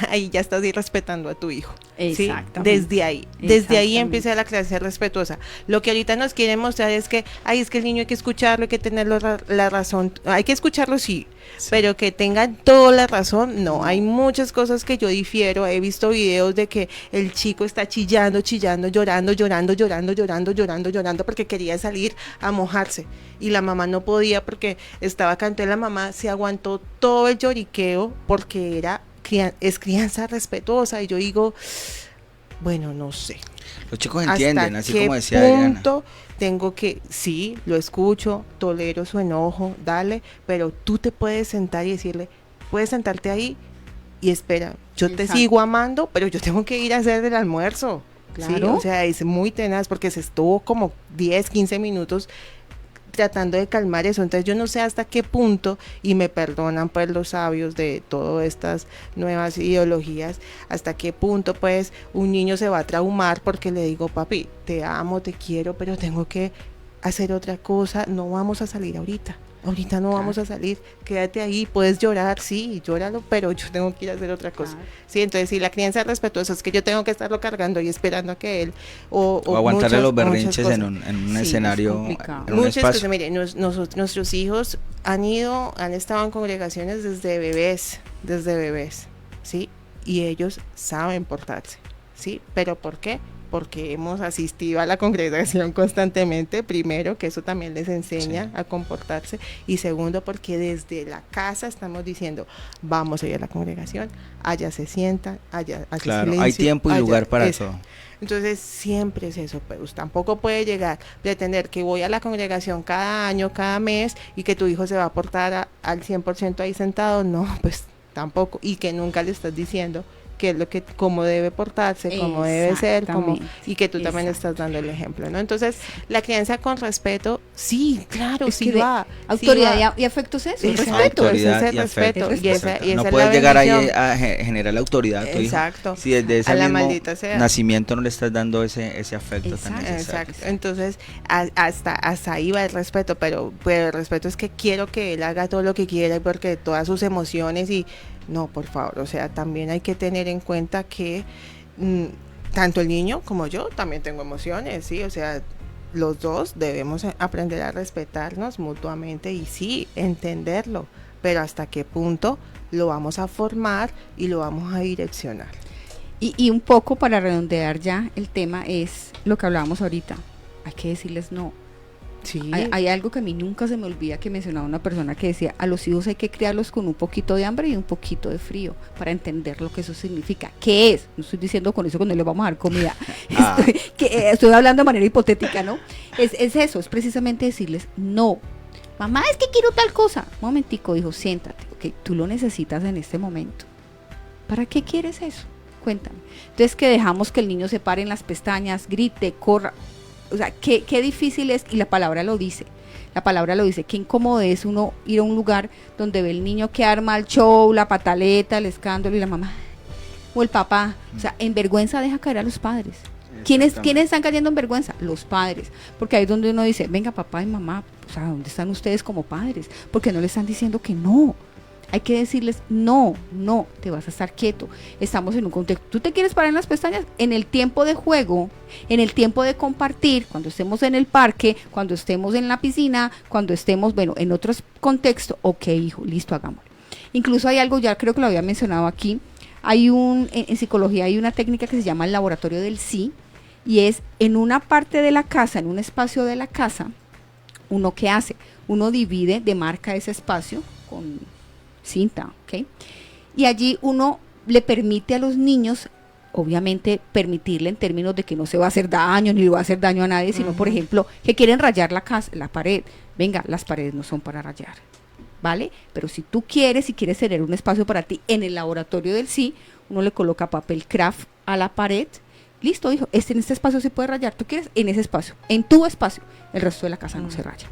ahí ya estás irrespetando a tu hijo. ¿sí? Exactamente. Desde ahí Exactamente. empieza la creencia respetuosa. Lo que ahorita nos quieren mostrar es que, es que el niño hay que escucharlo, hay que tener la razón, hay que escucharlo sí, pero que tengan toda la razón, no. Hay muchas cosas que yo difiero. He visto videos de que el chico está chillando, llorando porque quería salir a mojarse y la mamá no podía porque estaba acá. Entonces la mamá se aguantó todo el lloriqueo porque es crianza respetuosa. Y yo digo, bueno, no sé. Los chicos entienden, ¿Hasta así qué como decía Adriana. punto tengo que, sí, lo escucho, tolero su enojo, dale, pero tú te puedes sentar y decirle, puedes sentarte ahí y espera, yo te Exacto. sigo amando, pero yo tengo que ir a hacer el almuerzo. ¿sí? Claro. O sea, es muy tenaz porque se estuvo como 10, 15 minutos tratando de calmar eso. Entonces yo no sé hasta qué punto, y me perdonan pues los sabios de todas estas nuevas ideologías, hasta qué punto pues un niño se va a traumar porque le digo, papi, te amo, te quiero, pero tengo que hacer otra cosa, no vamos a salir ahorita no vamos a salir, quédate ahí, puedes llorar, sí, llóralo, pero yo tengo que ir a hacer otra cosa. Claro. Sí, entonces si la crianza respetuosa es que yo tengo que estarlo cargando y esperando a que él O aguantarle los muchas berrinches cosas. en un Sí, es escenario, complicado. en un Muchas espacio. cosas, mire, nuestros hijos han estado en congregaciones desde bebés, ¿sí? Y ellos saben portarse, ¿sí? ¿Pero por qué? Porque hemos asistido a la congregación constantemente, primero, que eso también les enseña a comportarse, y segundo, porque desde la casa estamos diciendo, vamos a ir a la congregación, allá se sientan, allá hace Claro, silencio, hay tiempo y allá- lugar para eso. todo. Entonces siempre es eso, pero tampoco puede llegar, pretender que voy a la congregación cada año, cada mes, y que tu hijo se va a portar al 100% ahí sentado, no, pues tampoco, y que nunca le estás diciendo qué es lo que, cómo debe portarse, cómo debe ser, y que tú también estás dando el ejemplo, ¿no? Entonces, la crianza con respeto, sí, claro, Es sí que de va. autoridad sí va. y afecto es eso, el Exacto, respeto. Autoridad ese es y el afecto. respeto, y esa Exacto. es No la puedes llegar ahí bendición. a generar la autoridad a tu hijo. Exacto. Si desde ese A la mismo maldita sea. nacimiento no le estás dando ese afecto tan Exacto. necesario. Exacto, entonces hasta ahí va el respeto, pero el respeto es que quiero que él haga todo lo que quiera porque todas sus emociones y no, por favor, o sea, también hay que tener en cuenta que tanto el niño como yo también tengo emociones, sí, o sea, los dos debemos aprender a respetarnos mutuamente y sí, entenderlo, pero hasta qué punto lo vamos a formar y lo vamos a direccionar. Y un poco para redondear ya el tema es lo que hablábamos ahorita, hay que decirles no. Sí. Hay algo que a mí nunca se me olvida que mencionaba una persona que decía, a los hijos hay que criarlos con un poquito de hambre y un poquito de frío para entender lo que eso significa. ¿Qué es? No estoy diciendo con eso que no les vamos a dar comida. Estoy hablando de manera hipotética, ¿no? Es eso, es precisamente decirles no. Mamá, es que quiero tal cosa. Un momentico, hijo, siéntate. Ok, tú lo necesitas en este momento. ¿Para qué quieres eso? Cuéntame. Entonces que dejamos que el niño se pare en las pestañas, grite, corra. O sea, qué difícil es, y la palabra lo dice, qué incómodo es uno ir a un lugar donde ve el niño que arma el show, la pataleta, el escándalo y la mamá, o el papá, o sea, en vergüenza deja caer a los padres. ¿Quiénes están cayendo en vergüenza? Los padres, porque ahí es donde uno dice, venga papá y mamá, o sea, ¿dónde están ustedes como padres? Porque no le están diciendo que no. Hay que decirles, no, te vas a estar quieto. Estamos en un contexto. ¿Tú te quieres parar en las pestañas? En el tiempo de juego, en el tiempo de compartir, cuando estemos en el parque, cuando estemos en la piscina, cuando estemos, en otros contextos, ok, hijo, listo, hagámoslo. Incluso hay algo, ya creo que lo había mencionado aquí, en psicología hay una técnica que se llama el laboratorio del sí, y es en una parte de la casa, en un espacio de la casa, ¿uno qué hace? Uno divide, demarca ese espacio con cinta, ¿ok? Y allí uno le permite a los niños, obviamente permitirle en términos de que no se va a hacer daño, ni le va a hacer daño a nadie, sino por ejemplo, que quieren rayar la pared. Venga, las paredes no son para rayar. ¿vale? Pero si tú quieres tener un espacio para ti en el laboratorio del sí, uno le coloca papel craft a la pared. Listo, hijo, en este espacio se puede rayar. Tú quieres en ese espacio, en tu espacio. El resto de la casa no se raya.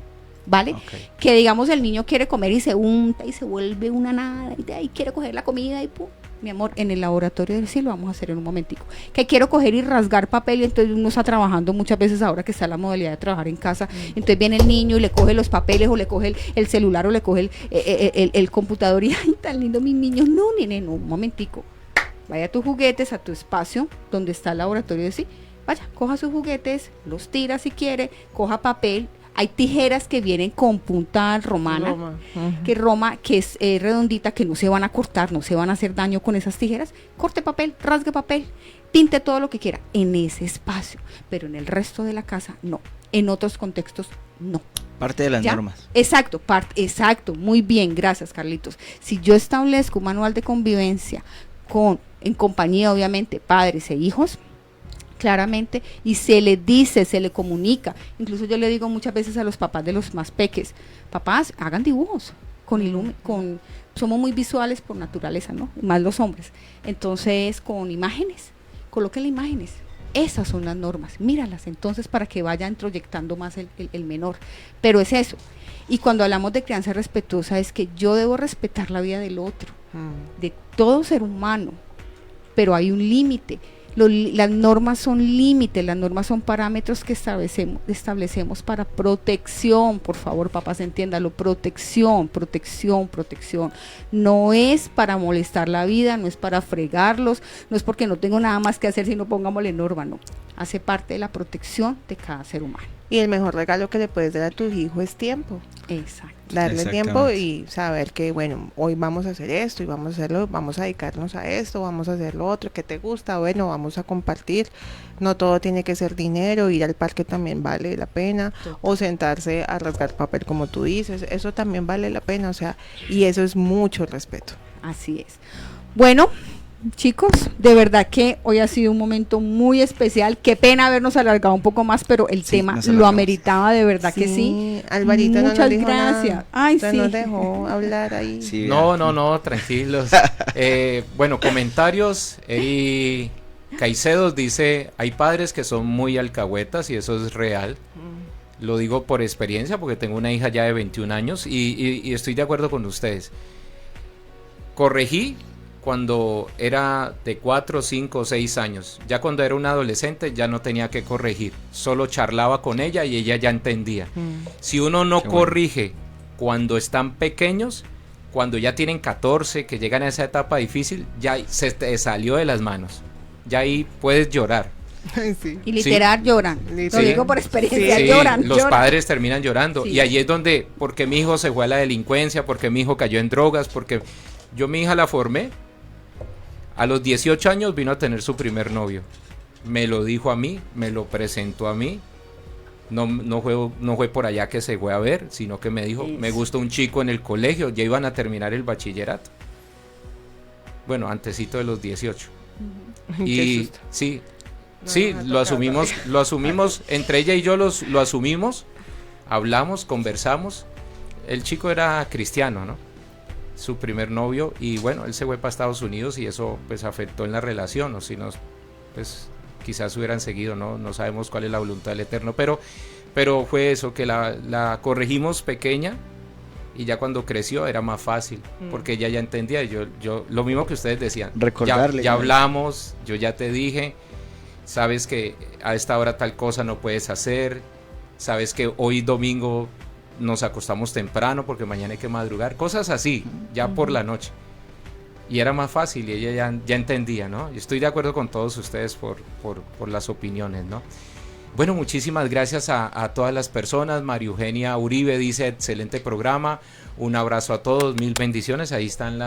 ¿Vale? Okay. Que digamos el niño quiere comer y se unta y se vuelve una nada y de ahí quiere coger la comida y pum. Mi amor, en el laboratorio del sí lo vamos a hacer en un momentico. Que quiero coger y rasgar papel y entonces uno está trabajando muchas veces ahora que está la modalidad de trabajar en casa. Entonces viene el niño y le coge los papeles o le coge el celular o le coge el computador y ¡ay, tan lindo mi niño! No, nene, no, un momentico. Vaya a tus juguetes, a tu espacio donde está el laboratorio del sí. Vaya, coja sus juguetes, los tira si quiere, coja papel. Hay tijeras que vienen con punta romana, que es redondita, que no se van a cortar, no se van a hacer daño con esas tijeras. Corte papel, rasgue papel, pinte todo lo que quiera en ese espacio, pero en el resto de la casa no, en otros contextos no. Parte de las ¿Ya? normas. Exacto, muy bien, gracias Carlitos. Si yo establezco un manual de convivencia en compañía obviamente padres e hijos, claramente, y se le dice, se le comunica. Incluso yo le digo muchas veces a los papás de los más peques, papás, hagan dibujos somos muy visuales por naturaleza, ¿no? Más los hombres. Entonces, con imágenes, colóquenle imágenes. Esas son las normas, míralas entonces para que vaya introyectando más el menor. Pero es eso. Y cuando hablamos de crianza respetuosa es que yo debo respetar la vida del otro, de todo ser humano, pero hay un límite. Las normas son límites, las normas son parámetros que establecemos para protección. Por favor, papás, entiéndalo, protección. No es para molestar la vida, no es para fregarlos, no es porque no tengo nada más que hacer sino pongámosle norma, no. Hace parte de la protección de cada ser humano. Y el mejor regalo que le puedes dar a tu hijo es tiempo. Exacto. Darle tiempo y saber que, bueno, hoy vamos a hacer esto y vamos a hacerlo, vamos a dedicarnos a esto, vamos a hacer lo otro que te gusta, bueno, vamos a compartir. No todo tiene que ser dinero, ir al parque también vale la pena, o sentarse a rasgar papel como tú dices, eso también vale la pena, o sea, y eso es mucho respeto. Así es. Bueno, chicos, de verdad que hoy ha sido un momento muy especial. Qué pena habernos alargado un poco más, pero el tema lo ameritaba, de verdad que sí. Alvarito, muchas no nos dijo gracias. Nada. Ay, Usted sí. nos dejó hablar ahí. Sí, No, tranquilos. Bueno, comentarios. Eri Caicedo dice, hay padres que son muy alcahuetas y eso es real. Lo digo por experiencia porque tengo una hija ya de 21 años y estoy de acuerdo con ustedes. Corregí cuando era de 4, 5, 6 años. Ya cuando era un adolescente ya no tenía que corregir. Solo charlaba con ella y ella ya entendía. Si uno no corrige cuando están pequeños, cuando ya tienen 14, que llegan a esa etapa difícil, ya se te salió de las manos. Ya ahí puedes llorar. Sí. Y literal lloran. Sí. Lo digo por experiencia, Sí, lloran. los padres terminan llorando. Sí. Y allí es donde, porque mi hijo se fue a la delincuencia, porque mi hijo cayó en drogas, porque yo mi hija la formé. A los 18 años vino a tener su primer novio. Me lo dijo a mí, me lo presentó a mí. No fue por allá que se fue a ver, sino que me dijo, Eso. me gustó un chico en el colegio, ya iban a terminar el bachillerato. Bueno, antesito de los 18. Qué Y susto. sí, No, sí, no, lo asumimos, entre ella y yo lo asumimos, hablamos, conversamos. El chico era cristiano, ¿no? Su primer novio, y bueno, él se fue para Estados Unidos y eso pues afectó en la relación, o si no, pues quizás hubieran seguido, no sabemos cuál es la voluntad del Eterno, pero fue eso, que la corregimos pequeña y ya cuando creció era más fácil, porque ella ya entendía, y yo lo mismo que ustedes decían, Recordarle. ya hablamos, yo ya te dije, sabes que a esta hora tal cosa no puedes hacer, sabes que hoy domingo nos acostamos temprano porque mañana hay que madrugar, cosas así, ya por la noche. Y era más fácil y ella ya entendía, ¿no? Y estoy de acuerdo con todos ustedes por las opiniones, ¿no? Bueno, muchísimas gracias a todas las personas. María Eugenia Uribe dice, excelente programa, un abrazo a todos, 1000 bendiciones. Ahí están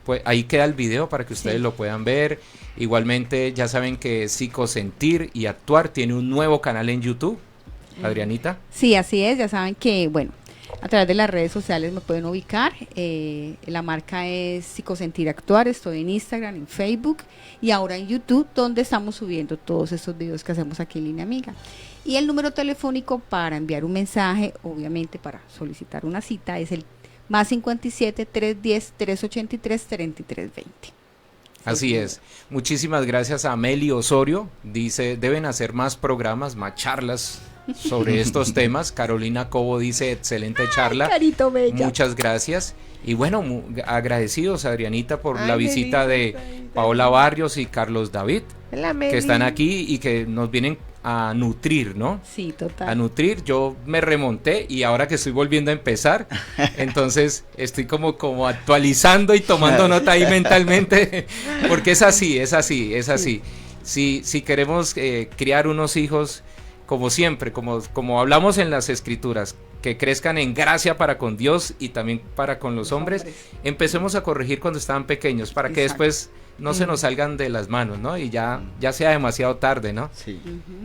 pues ahí queda el video para que ustedes lo puedan ver. Igualmente ya saben que Psicosentir y Actuar tiene un nuevo canal en YouTube. Adrianita. Sí, así es, ya saben que, bueno, a través de las redes sociales me pueden ubicar, la marca es Psicosentir Actuar, estoy en Instagram, en Facebook y ahora en YouTube, donde estamos subiendo todos estos videos que hacemos aquí en Línea Amiga. Y el número telefónico para enviar un mensaje, obviamente para solicitar una cita, es el más 57 310 383 3320. Así es. Muchísimas gracias a Meli Osorio. Dice, deben hacer más programas, más charlas sobre estos temas. Carolina Cobo dice, excelente charla. Carito bella. Muchas gracias. Y bueno, agradecidos, Adrianita, por Ay, la visita de Paola Barrios y Carlos David, Hola, Meli. que están aquí y que nos vienen a nutrir, ¿no? Sí, total. A nutrir. Yo me remonté y ahora que estoy volviendo a empezar, entonces estoy como actualizando y tomando nota ahí mentalmente, porque es así. Si queremos criar unos hijos, como siempre, como hablamos en las escrituras, que crezcan en gracia para con Dios y también para con los hombres, empecemos a corregir cuando estaban pequeños, para que Exacto. después no se nos salgan de las manos, ¿no? Y ya sea demasiado tarde, ¿no? Sí.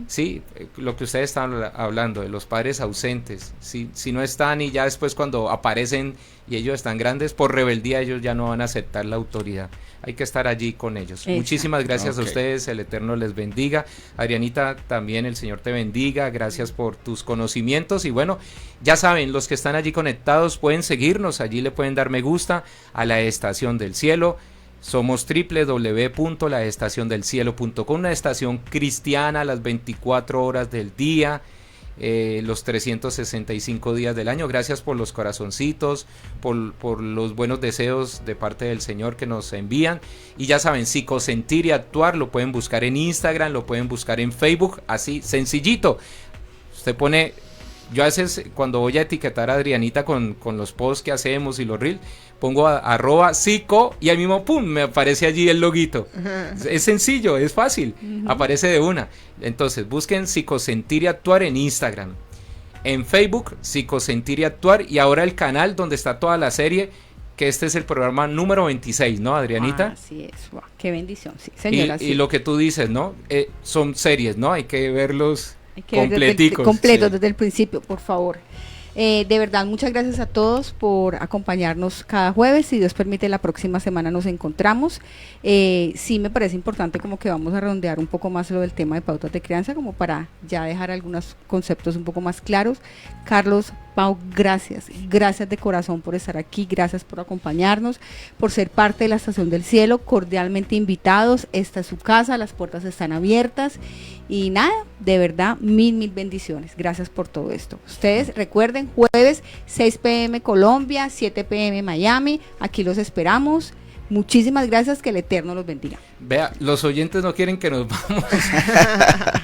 Sí, lo que ustedes estaban hablando de los padres ausentes, si no están y ya después cuando aparecen y ellos están grandes, por rebeldía ellos ya no van a aceptar la autoridad. Hay que estar allí con ellos. Exacto. Muchísimas gracias a Ok. ustedes, el Eterno les bendiga. Adrianita, también el Señor te bendiga, gracias por tus conocimientos y bueno, ya saben, los que están allí conectados pueden seguirnos, allí le pueden dar me gusta a La Estación del Cielo. Somos www.laestaciondelcielo.com, una estación cristiana las 24 horas del día, los 365 días del año. Gracias por los corazoncitos, por los buenos deseos de parte del Señor que nos envían. Y ya saben, Psicosentir y Actuar lo pueden buscar en Instagram, lo pueden buscar en Facebook, así sencillito. Usted pone... Yo a veces cuando voy a etiquetar a Adrianita con los posts que hacemos y los reels, pongo @psico y al mismo pum, me aparece allí el loguito. Es sencillo, es fácil, aparece de una. Entonces busquen Psicosentir y Actuar en Instagram, en Facebook Psicosentir y Actuar, y ahora el canal donde está toda la serie, que este es el programa número 26, ¿no, Adrianita? Así es, wow, qué bendición, sí, Y, señora. y sí. lo que tú dices, ¿no? Son series, ¿no? Hay que verlos Hay que ver completicos. completos Sí. desde el principio, por favor. De verdad, muchas gracias a todos por acompañarnos cada jueves. Si Dios permite, la próxima semana nos encontramos. Sí me parece importante como que vamos a redondear un poco más lo del tema de pautas de crianza, como para ya dejar algunos conceptos un poco más claros. Carlos, Pau, gracias de corazón por estar aquí, gracias por acompañarnos, por ser parte de la Estación del Cielo, cordialmente invitados. Esta es su casa, las puertas están abiertas y nada, de verdad, mil bendiciones. Gracias por todo esto. Ustedes recuerden, jueves 6 p.m. Colombia, 7 p.m. Miami, aquí los esperamos. Muchísimas gracias, que el Eterno los bendiga. Vea, los oyentes no quieren que nos vamos.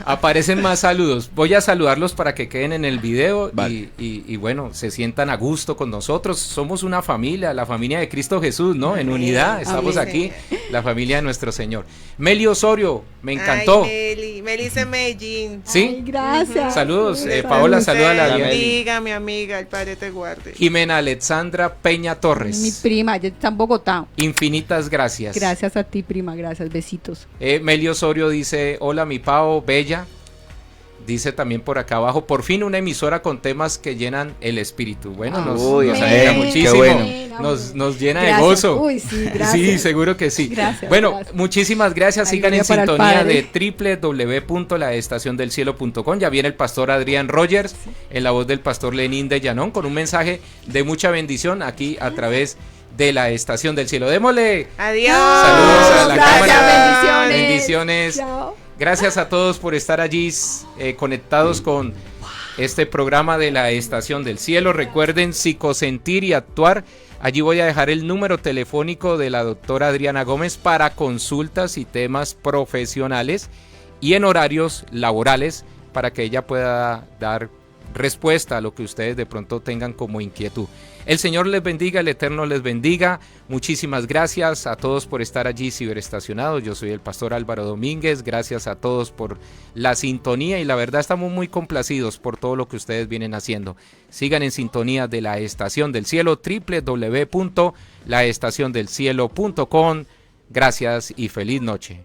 Aparecen más saludos. Voy a saludarlos para que queden en el video. Vale. y bueno, se sientan a gusto con nosotros. Somos una familia, la familia de Cristo Jesús, ¿no? En unidad, estamos Amén. aquí, la familia de nuestro Señor. Meli Osorio, me encantó. Ay, Meli es de Medellín. ¿Sí? Ay, gracias. Saludos, Paola, saluda a la mi Meli. amiga, el Padre te guarde. Jimena Alexandra Peña Mi Torres. prima, ella está en Bogotá. Infinitas gracias. Gracias a ti, prima, gracias, besitos. Meli Osorio dice, hola mi Pao, bella. Dice también por acá abajo, por fin una emisora con temas que llenan el espíritu. Bueno, nos alegra amén, muchísimo, qué bueno. nos llena Gracias. de gozo. Uy, sí, gracias. Sí, seguro que sí. Gracias, Bueno, gracias. muchísimas gracias. Ay, Sigan en gloria para el sintonía Padre. de www.laestaciondelcielo.com. Ya viene el pastor Adrián Rogers en la voz del pastor Lenín de Llanón con un mensaje de mucha bendición aquí a través de la Estación del Cielo. Démosle Adiós. saludos a la Gracias, cámara. bendiciones. Bendiciones. Chao. Gracias a todos por estar allí conectados con este programa de la Estación del Cielo. Recuerden Psicosentir y Actuar. Allí voy a dejar el número telefónico de la doctora Adriana Gómez para consultas y temas profesionales y en horarios laborales para que ella pueda dar respuesta a lo que ustedes de pronto tengan como inquietud. El Señor les bendiga, el Eterno les bendiga. Muchísimas gracias a todos por estar allí ciberestacionados. Yo soy el pastor Álvaro Domínguez. Gracias a todos por la sintonía y la verdad estamos muy complacidos por todo lo que ustedes vienen haciendo. Sigan en sintonía de la Estación del Cielo, www.laestaciondelcielo.com. Gracias y feliz noche.